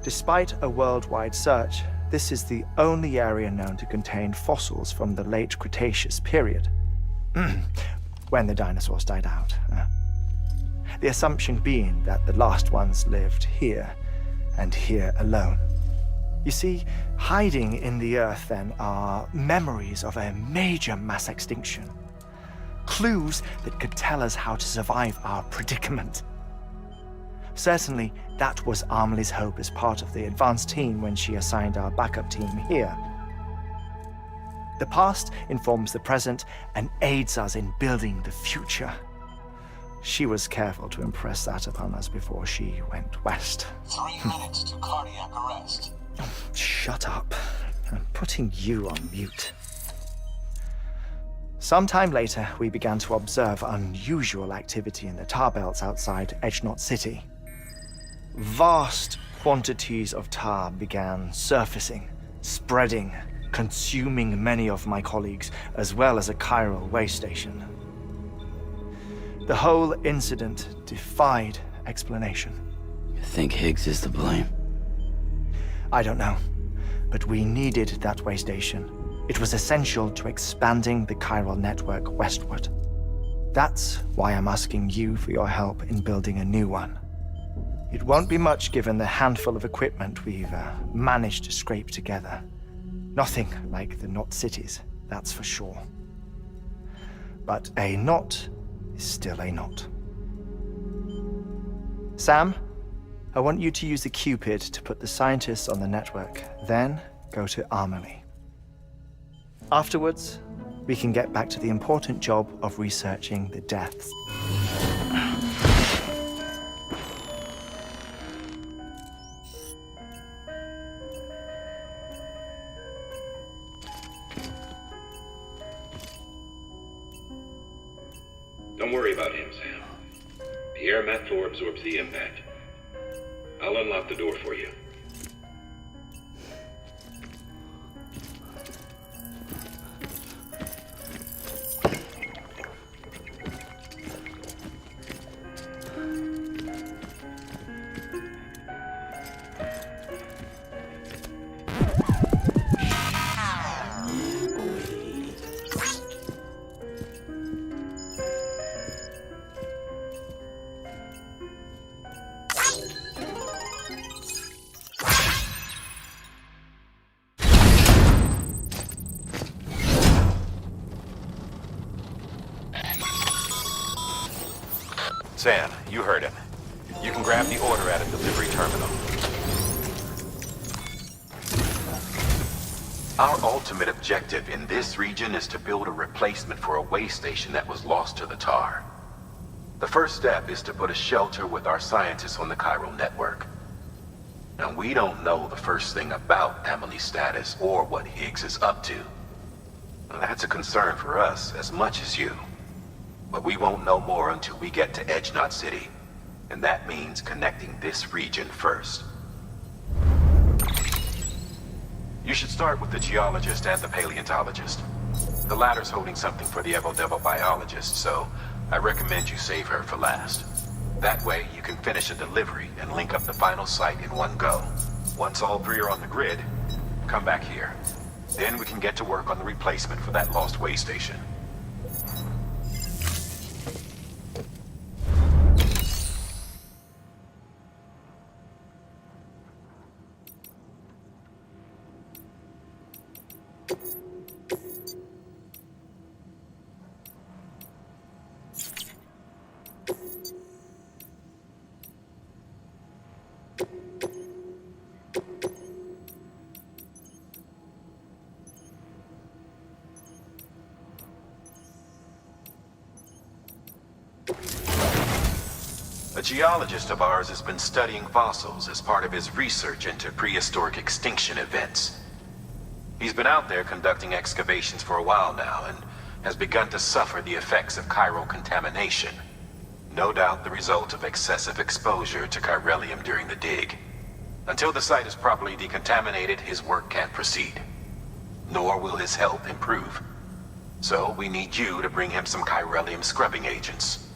Despite a worldwide search, this is the only area known to contain fossils from the late Cretaceous period, when the dinosaurs died out. The assumption being that the last ones lived here, and here alone. You see, hiding in the Earth then are memories of a major mass extinction. Clues that could tell us how to survive our predicament. Certainly, that was Amelie's hope as part of the advanced team when she assigned our backup team here. The past informs the present and aids us in building the future. She was careful to impress that upon us before she went west. 3 minutes to cardiac arrest. Shut up. I'm putting you on mute. Sometime later, we began to observe unusual activity in the tar belts outside Edgenot City. Vast quantities of tar began surfacing, spreading, consuming many of my colleagues, as well as a chiral way station. The whole incident defied explanation. You think Higgs is to blame? I don't know, but we needed that way station. It was essential to expanding the chiral network westward. That's why I'm asking you for your help in building a new one. It won't be much given the handful of equipment we've managed to scrape together. Nothing like the knot cities, that's for sure. But a knot is still a knot. Sam, I want you to use the Cupid to put the scientists on the network, then go to Amelie. Afterwards, we can get back to the important job of researching the deaths. Don't worry about him, Sam. The air mat floor absorbs the impact. I'll unlock the door for you. Sam, you heard him. You can grab the order at a delivery terminal. Our ultimate objective in this region is to build a replacement for a way station that was lost to the tar. The first step is to put a shelter with our scientists on the chiral network. Now, we don't know the first thing about Amelie's status or what Higgs is up to. Now, that's a concern for us as much as you. But we won't know more until we get to Edgenot City. And that means connecting this region first. You should start with the geologist and the paleontologist. The latter's holding something for the Evo-Devo biologist, so I recommend you save her for last. That way, you can finish a delivery and link up the final site in one go. Once all three are on the grid, come back here. Then we can get to work on the replacement for that lost way station. A geologist of ours has been studying fossils as part of his research into prehistoric extinction events. He's been out there conducting excavations for a while now and has begun to suffer the effects of chiral contamination. No doubt the result of excessive exposure to chiralium during the dig. Until the site is properly decontaminated, his work can't proceed. Nor will his health improve. So we need you to bring him some chiralium scrubbing agents.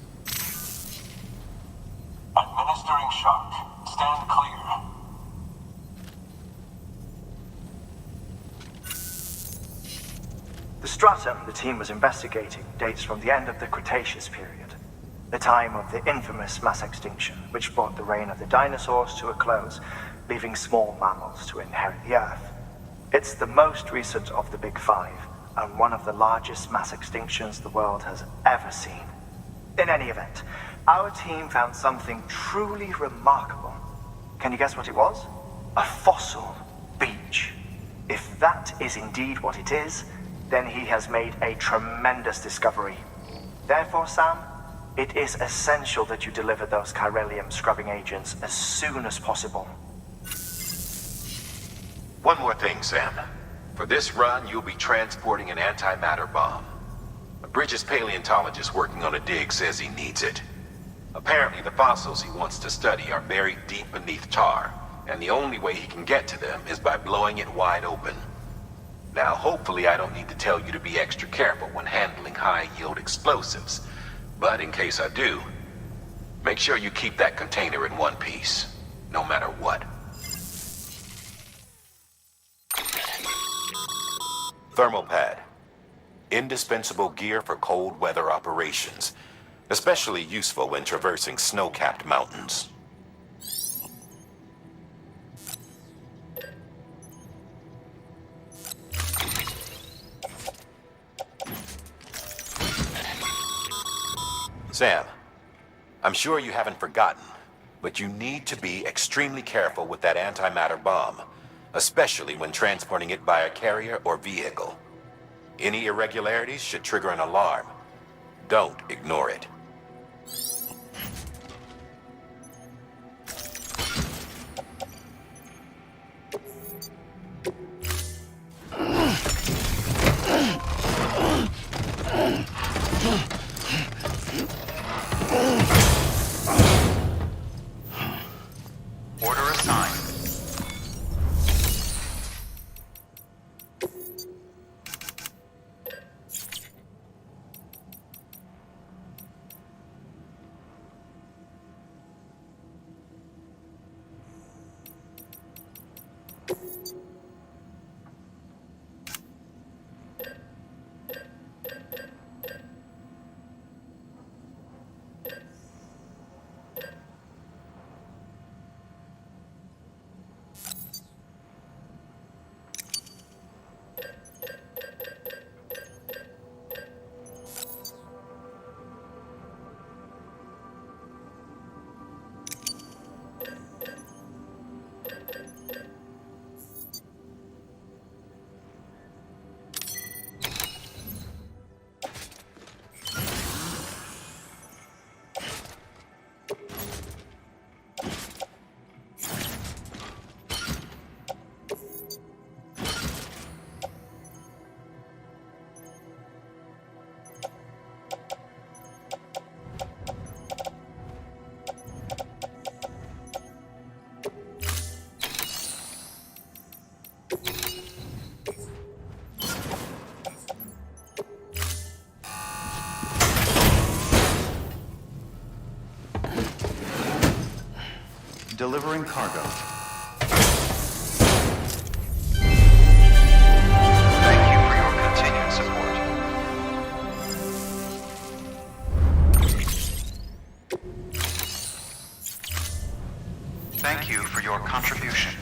Administering shock. Stand clear. The stratum the team was investigating dates from the end of the Cretaceous period, the time of the infamous mass extinction, which brought the reign of the dinosaurs to a close, leaving small mammals to inherit the Earth. It's the most recent of the Big Five, and one of the largest mass extinctions the world has ever seen. In any event, our team found something truly remarkable. Can you guess what it was? A fossil beach. If that is indeed what it is, then he has made a tremendous discovery. Therefore, Sam, it is essential that you deliver those chiralium scrubbing agents as soon as possible. One more thing, Sam. For this run, you'll be transporting an antimatter bomb. A British paleontologist working on a dig says he needs it. Apparently, the fossils he wants to study are buried deep beneath tar, and the only way he can get to them is by blowing it wide open. Now, hopefully I don't need to tell you to be extra careful when handling high-yield explosives, but in case I do, make sure you keep that container in one piece, no matter what. Thermal pad. Indispensable gear for cold weather operations, especially useful when traversing snow-capped mountains. Sam, I'm sure you haven't forgotten, but you need to be extremely careful with that antimatter bomb, especially when transporting it by a carrier or vehicle. Any irregularities should trigger an alarm. Don't ignore it. Order assigned. Delivering cargo. Thank you for your continued support. Thank you for your contribution.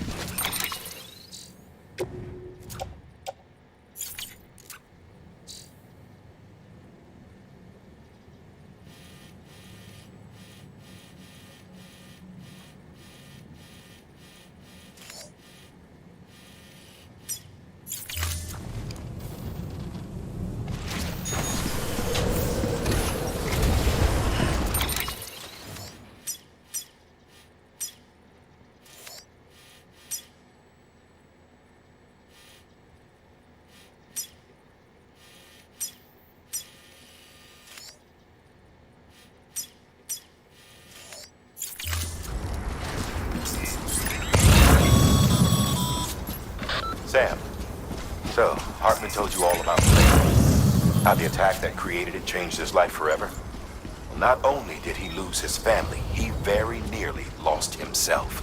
told you all about Stranding. How the attack that created it changed his life forever? Well, not only did he lose his family, he very nearly lost himself.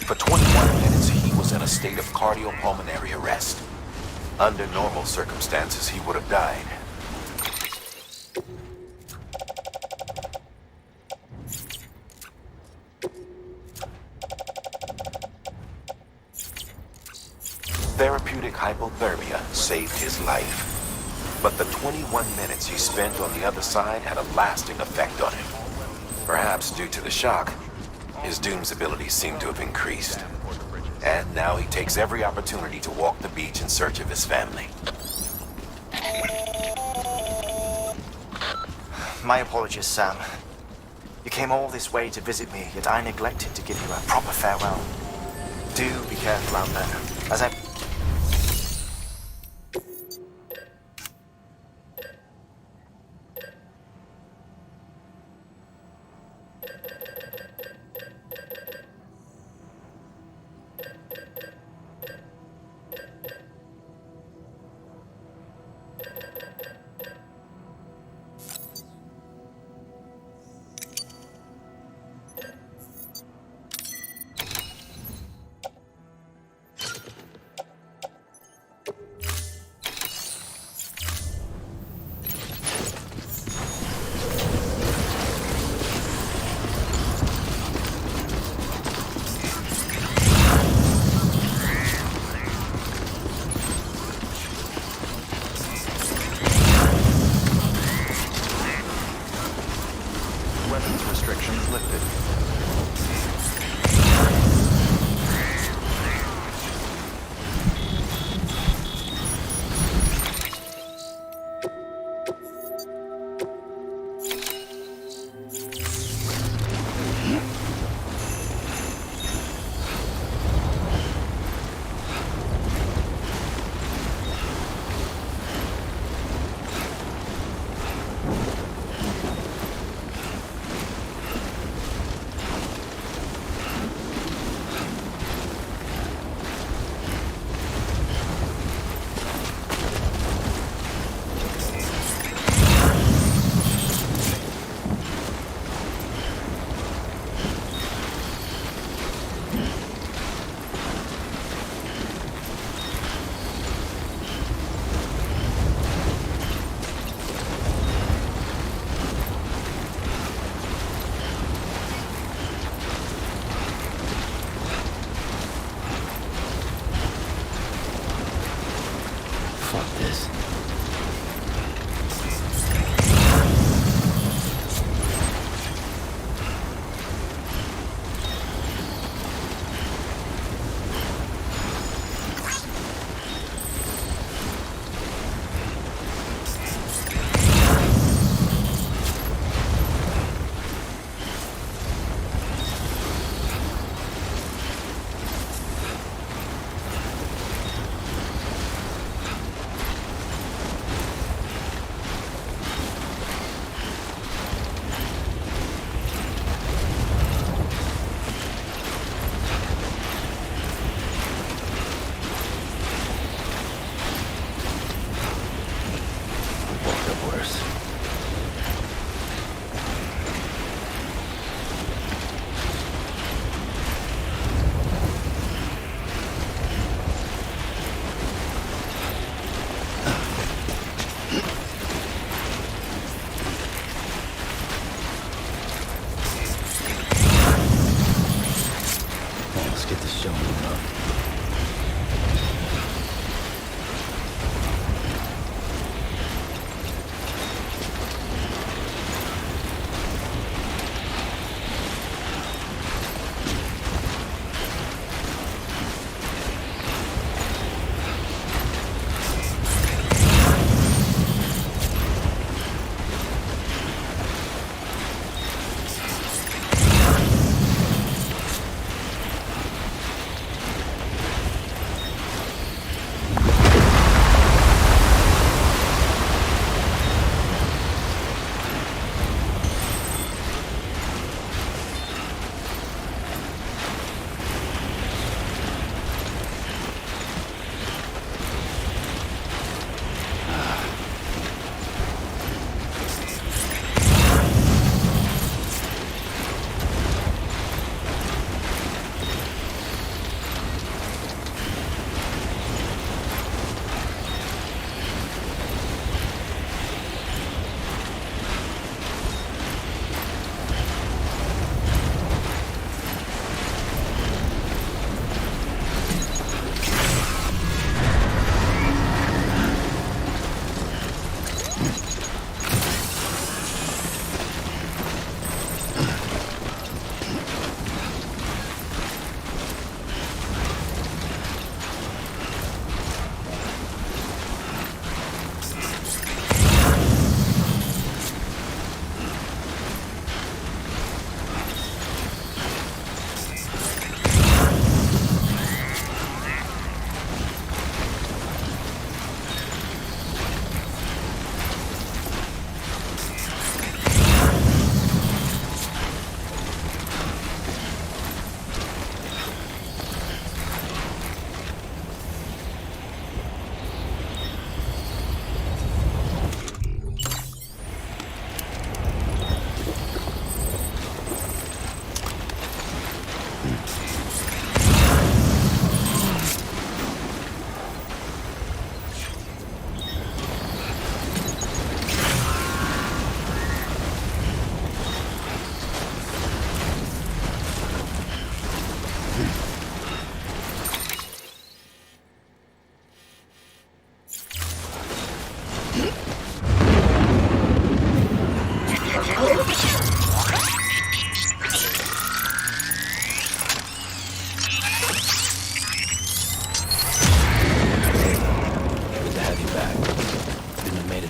For 21 minutes, he was in a state of cardiopulmonary arrest. Under normal circumstances, he would have died. Therapeutic hypothermia saved his life. But the 21 minutes he spent on the other side had a lasting effect on him. Perhaps due to the shock, his Doom's abilities seem to have increased. And now he takes every opportunity to walk the beach in search of his family. My apologies, Sam. You came all this way to visit me, yet I neglected to give you a proper farewell. Do be careful out there, as I... Weapons restrictions lifted.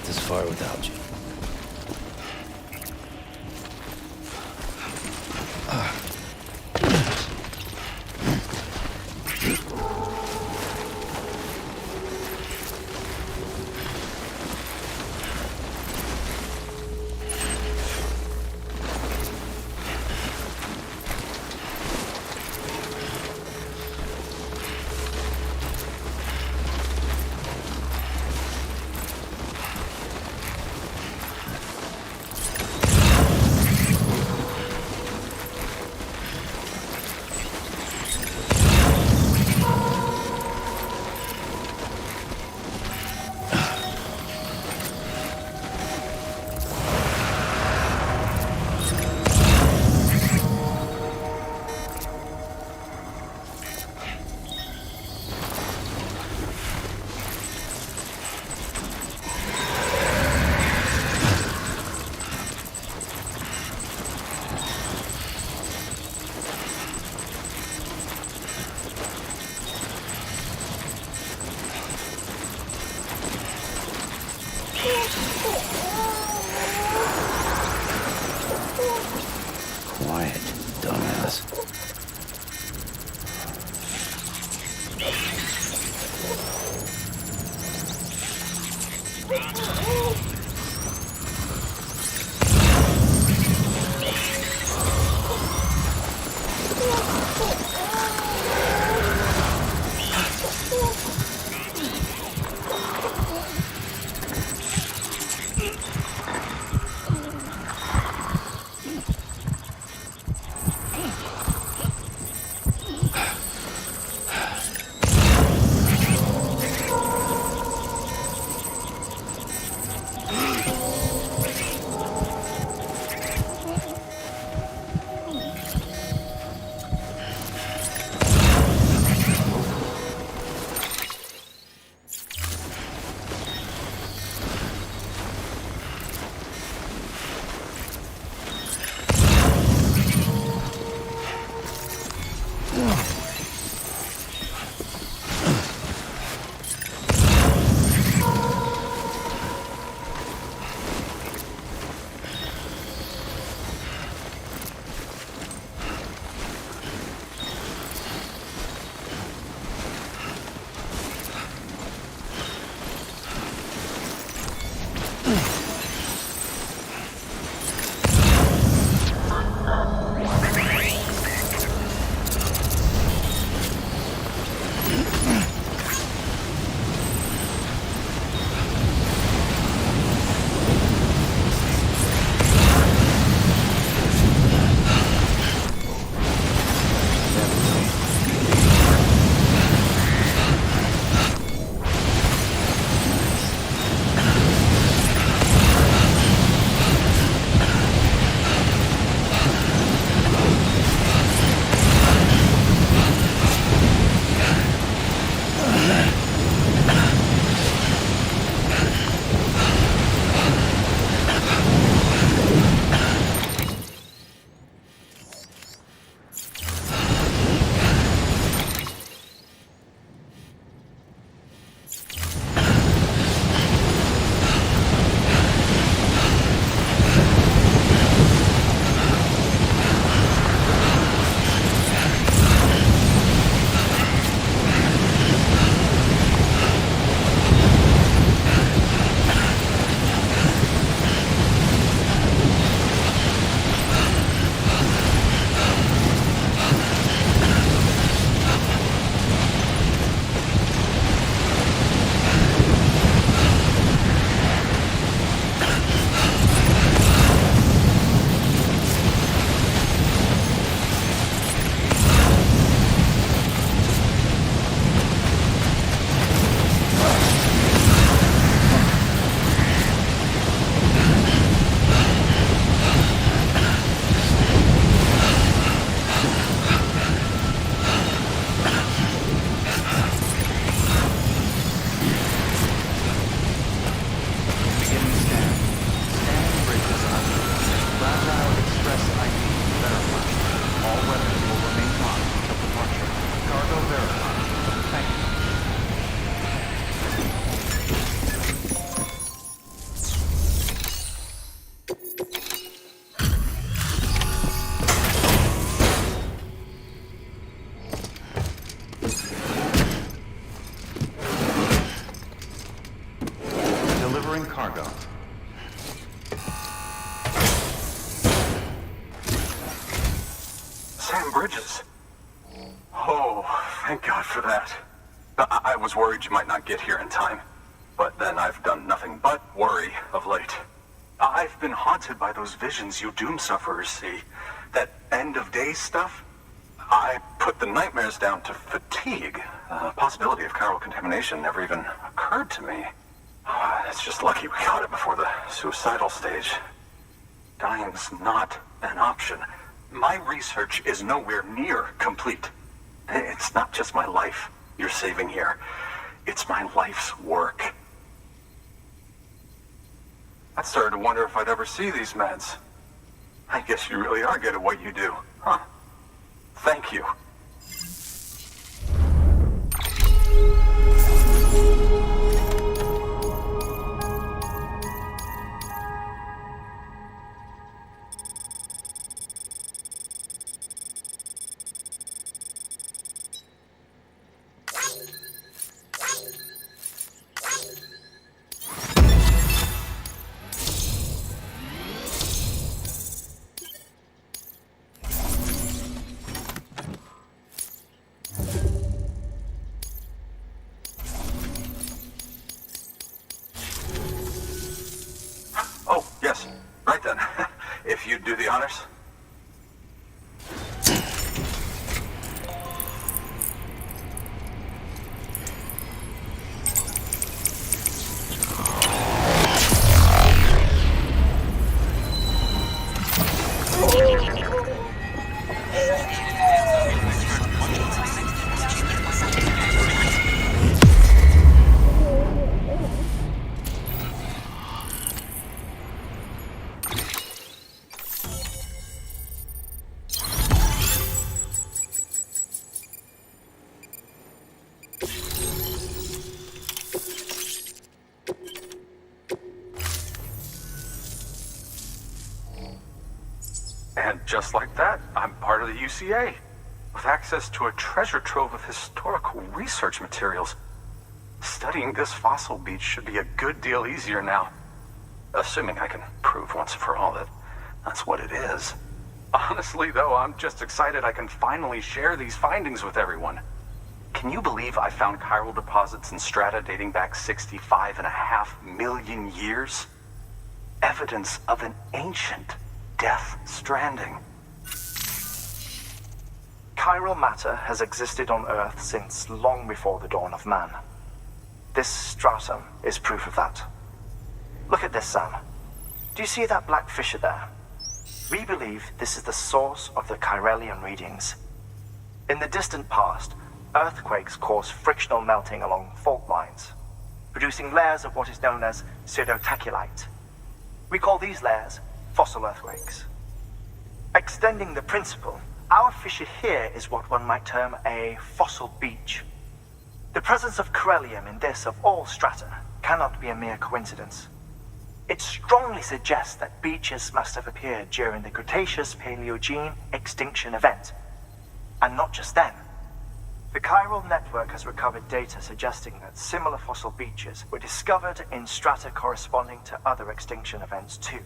this far without you. Quiet, dumbass. cargo. Sam Bridges. Oh, thank God for that. I was worried you might not get here in time. But then I've done nothing but worry of late. I've been haunted by those visions you doom sufferers see. That end-of-days stuff. I put the nightmares down to fatigue. The possibility of chiral contamination never even occurred to me. It's just lucky we caught it before the suicidal stage. Dying's not an option. My research is nowhere near complete. It's not just my life you're saving here. It's my life's work. I started to wonder if I'd ever see these meds. I guess you really are good at what you do, huh? Thank you. Oh, yes. Right then. If you'd do the honors. And just like that, I'm part of the UCA, with access to a treasure trove of historical research materials. Studying this fossil beach should be a good deal easier now. Assuming I can prove once and for all that that's what it is. Honestly, though, I'm just excited I can finally share these findings with everyone. Can you believe I found chiral deposits in strata dating back 65.5 million years? Evidence of an ancient death stranding. Chiral matter has existed on Earth since long before the dawn of man. This stratum is proof of that. Look at this, Sam. Do you see that black fissure there? We believe this is the source of the Chiralian readings. In the distant past, earthquakes caused frictional melting along fault lines, producing layers of what is known as pseudotaculite. We call these layers fossil earthquakes. Extending the principle, our fissure here is what one might term a fossil beach. The presence of Chiralium in this of all strata cannot be a mere coincidence. It strongly suggests that beaches must have appeared during the Cretaceous-Paleogene extinction event. And not just then. The chiral network has recovered data suggesting that similar fossil beaches were discovered in strata corresponding to other extinction events too.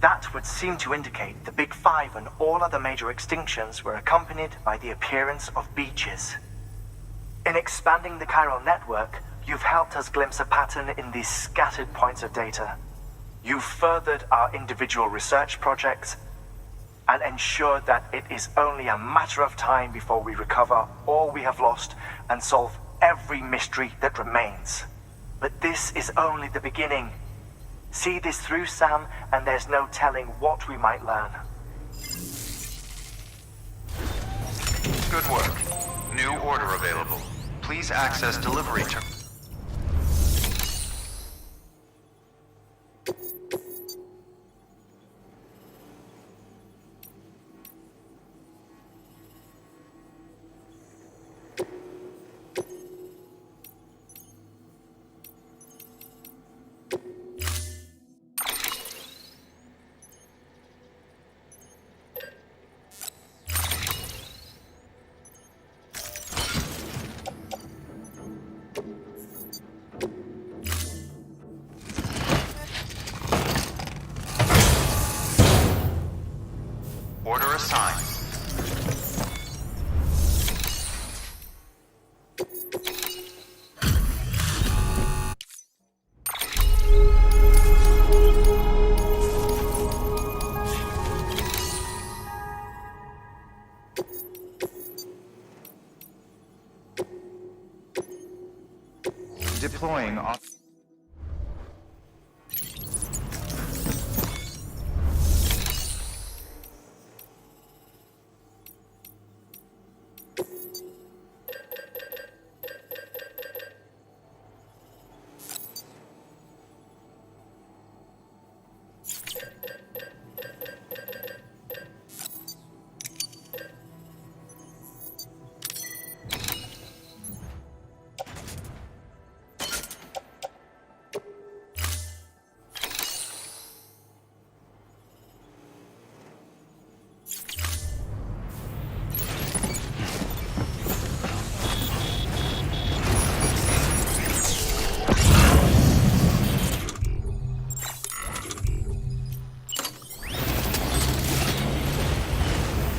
That would seem to indicate the Big Five and all other major extinctions were accompanied by the appearance of beaches. In expanding the chiral network, you've helped us glimpse a pattern in these scattered points of data. You've furthered our individual research projects and ensured that it is only a matter of time before we recover all we have lost and solve every mystery that remains. But this is only the beginning. See this through, Sam, and there's no telling what we might learn. Good work. New order available. Please access delivery terminal. assigned. Deploying off.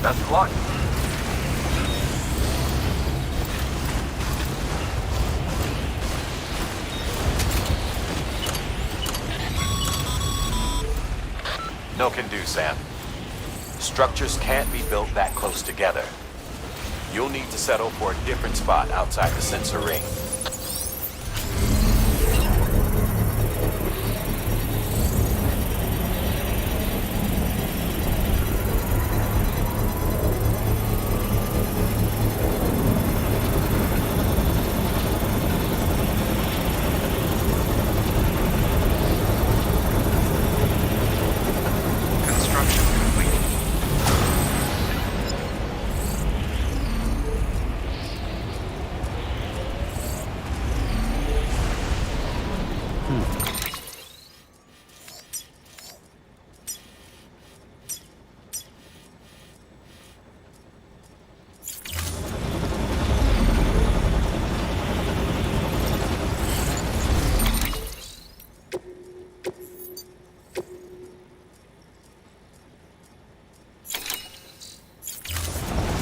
Best of luck. No can do, Sam. Structures can't be built that close together. You'll need to settle for a different spot outside the sensor ring. Construction complete.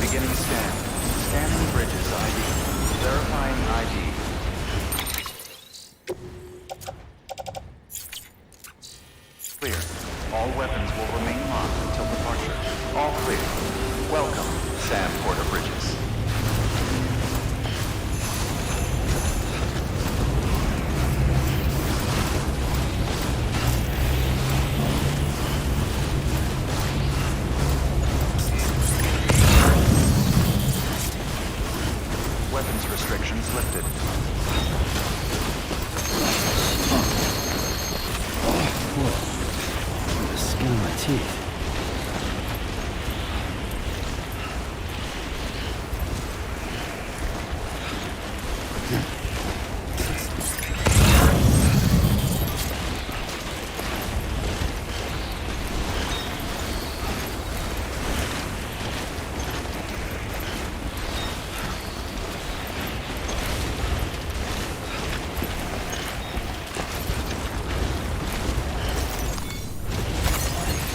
Beginning scan. Scanning bridges ID. Verifying ID. Clear. All weapons will remain locked until departure. All clear. Welcome, Sam Porter Bridges. Weapons restrictions lifted. The skin on my teeth.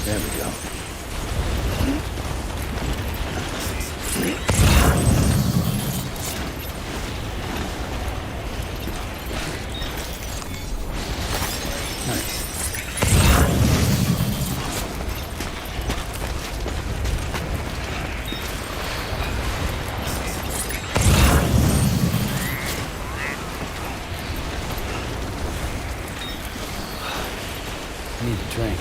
There we go. Nice. I need a drink.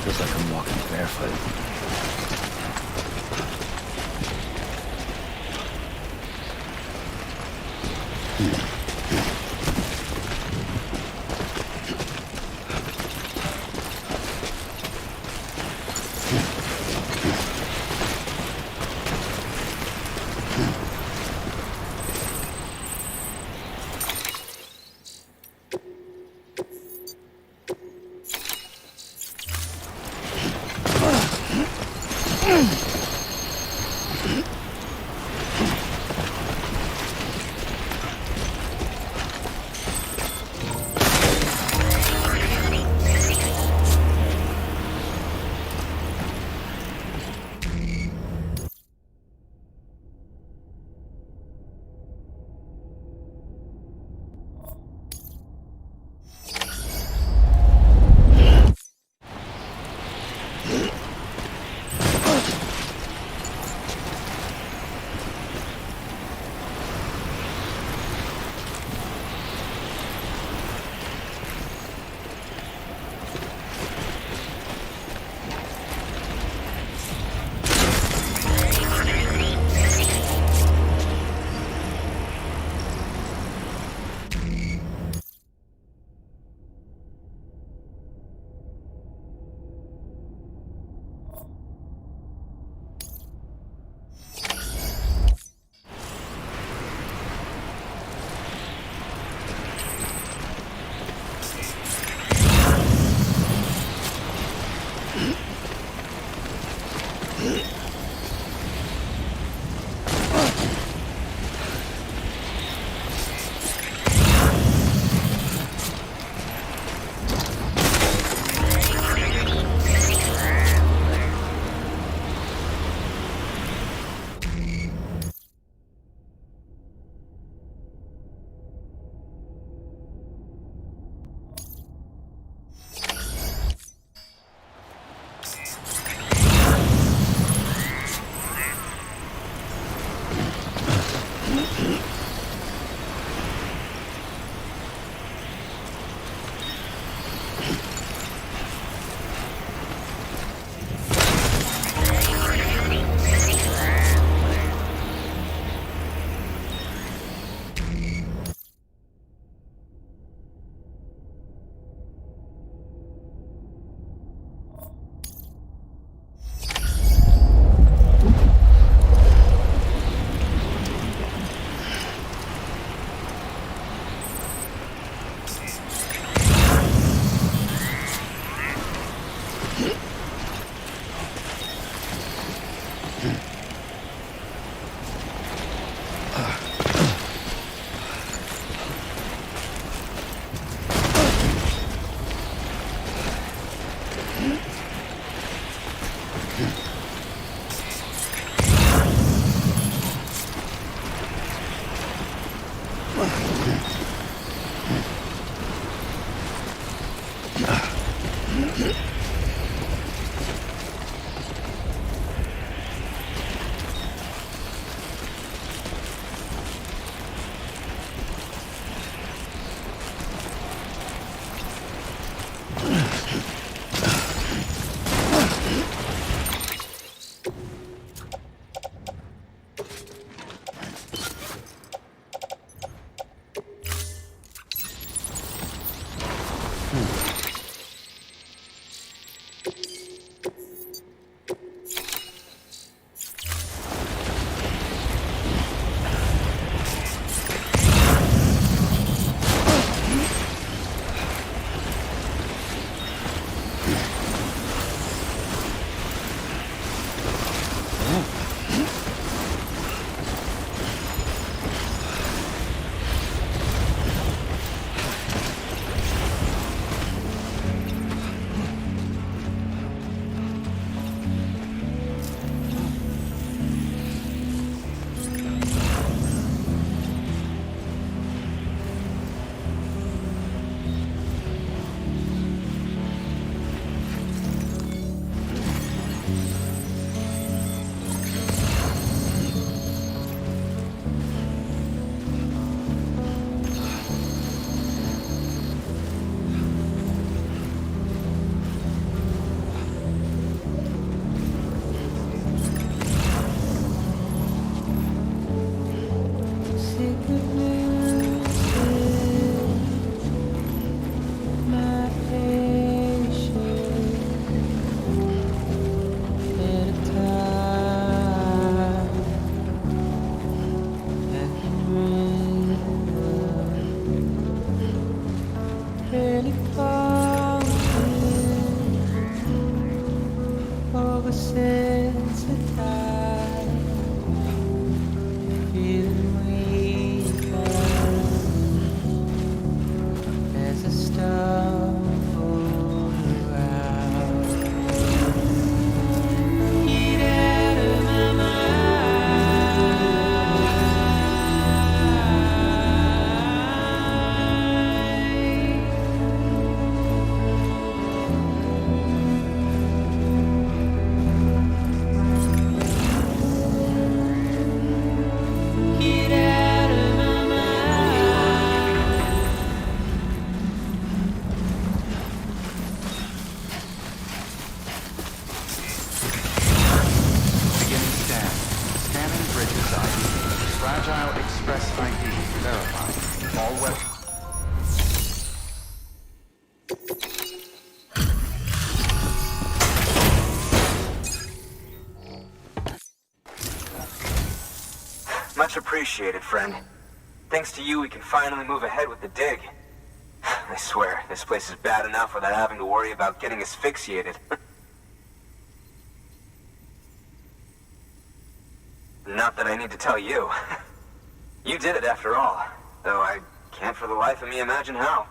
Feels like I'm walking barefoot. Beginning scan. Scanning Bridges ID. Fragile Express ID verified. All web. Much appreciated, friend. Thanks to you, we can finally move ahead with the dig. I swear, this place is bad enough without having to worry about getting asphyxiated. Not that I need to tell you. You did it after all, though I can't for the life of me imagine how.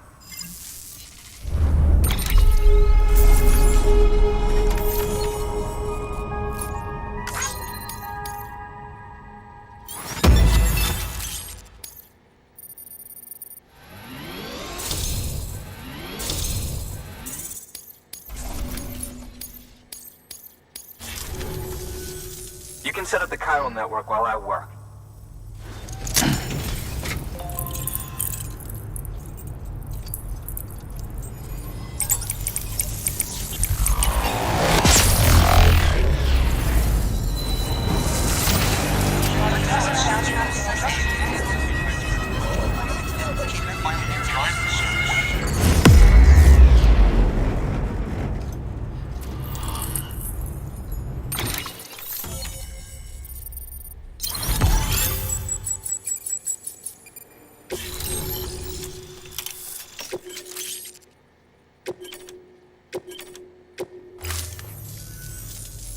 You can set up the chiral network while I work.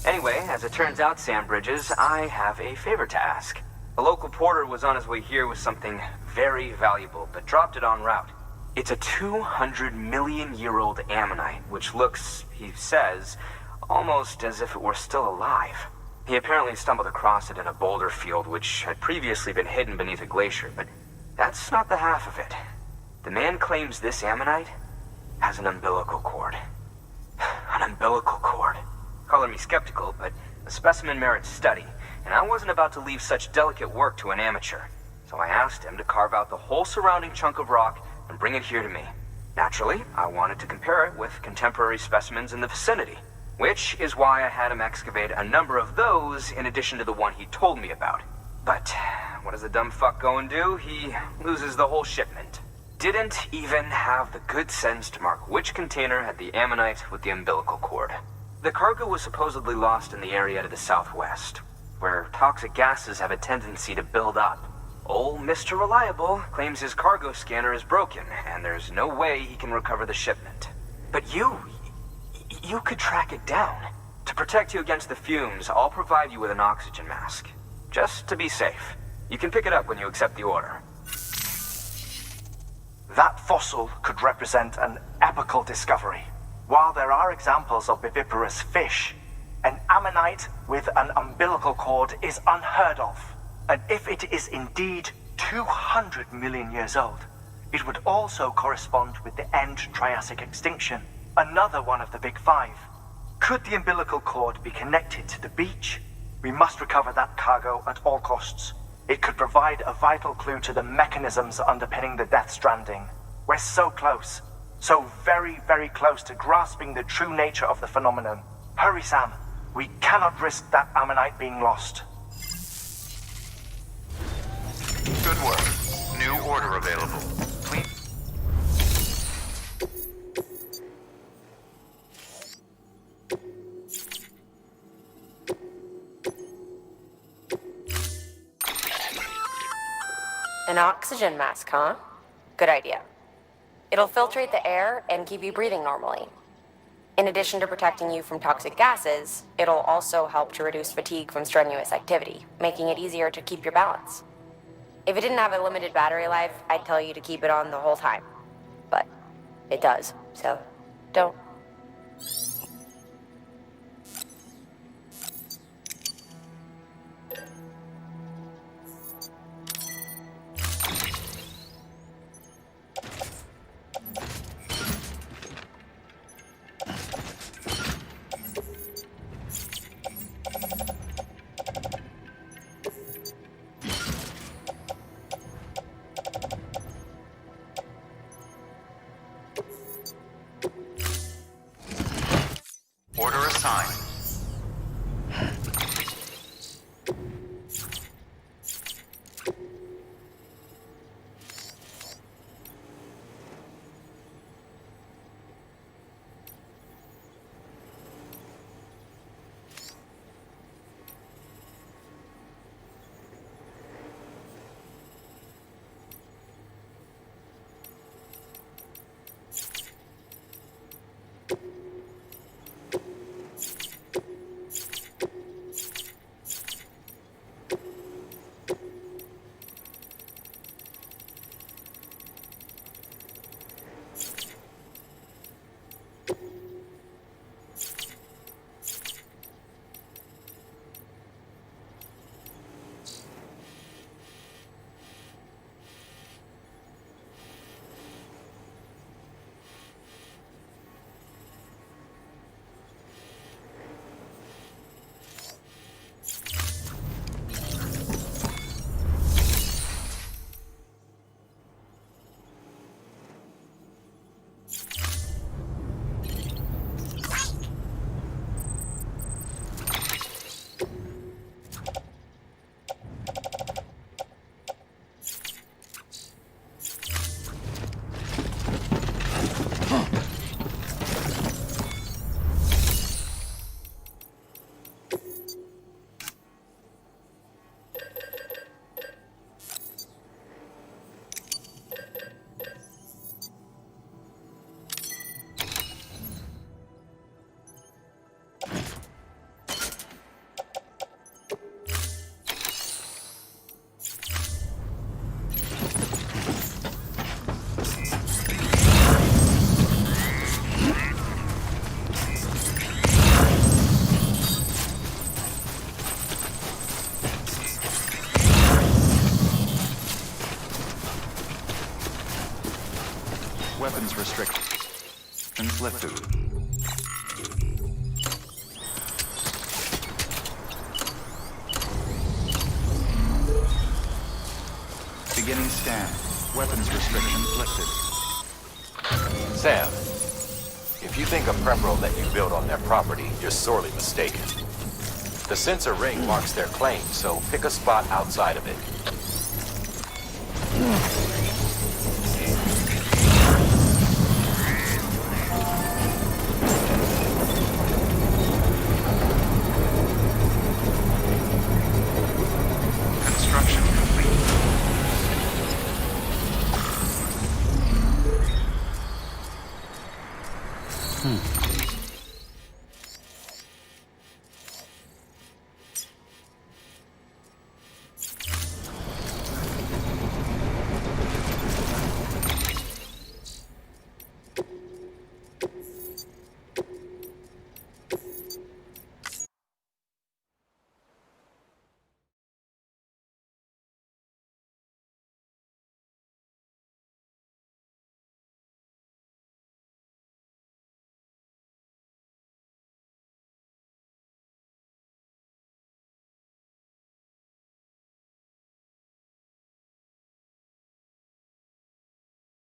Anyway, as it turns out, Sam Bridges, I have a favor to ask. A local porter was on his way here with something very valuable, but dropped it en route. It's a 200-million-year-old ammonite, which looks, he says, almost as if it were still alive. He apparently stumbled across it in a boulder field, which had previously been hidden beneath a glacier, but that's not the half of it. The man claims this ammonite has an umbilical cord. An umbilical cord. Color me skeptical, but the specimen merits study, and I wasn't about to leave such delicate work to an amateur. So I asked him to carve out the whole surrounding chunk of rock and bring it here to me. Naturally, I wanted to compare it with contemporary specimens in the vicinity, which is why I had him excavate a number of those in addition to the one he told me about. But what does the dumb fuck go and do? He loses the whole shipment. Didn't even have the good sense to mark which container had the ammonite with the umbilical cord. The cargo was supposedly lost in the area to the southwest, where toxic gases have a tendency to build up. Old Mr. Reliable claims his cargo scanner is broken, and there's no way he can recover the shipment. But you could track it down. To protect you against the fumes, I'll provide you with an oxygen mask. Just to be safe. You can pick it up when you accept the order. That fossil could represent an epochal discovery. While there are examples of viviparous fish, an ammonite with an umbilical cord is unheard of. And if it is indeed 200 million years old, it would also correspond with the end Triassic extinction, another one of the Big Five. Could the umbilical cord be connected to the beach? We must recover that cargo at all costs. It could provide a vital clue to the mechanisms underpinning the Death Stranding. We're so close. So very, very close to grasping the true nature of the phenomenon. Hurry, Sam. We cannot risk that ammonite being lost. Good work. New order available. Please. An oxygen mask, huh? Good idea. It'll filtrate the air and keep you breathing normally. In addition to protecting you from toxic gases, it'll also help to reduce fatigue from strenuous activity, making it easier to keep your balance. If it didn't have a limited battery life, I'd tell you to keep it on the whole time. But it does, so don't. Order assigned. Weapons restrictions lifted. Beginning scan. Weapons restrictions lifted. Sam, if you think a prep roll that you built on their property, you're sorely mistaken. The sensor ring marks their claim, so pick a spot outside of it. Construction complete.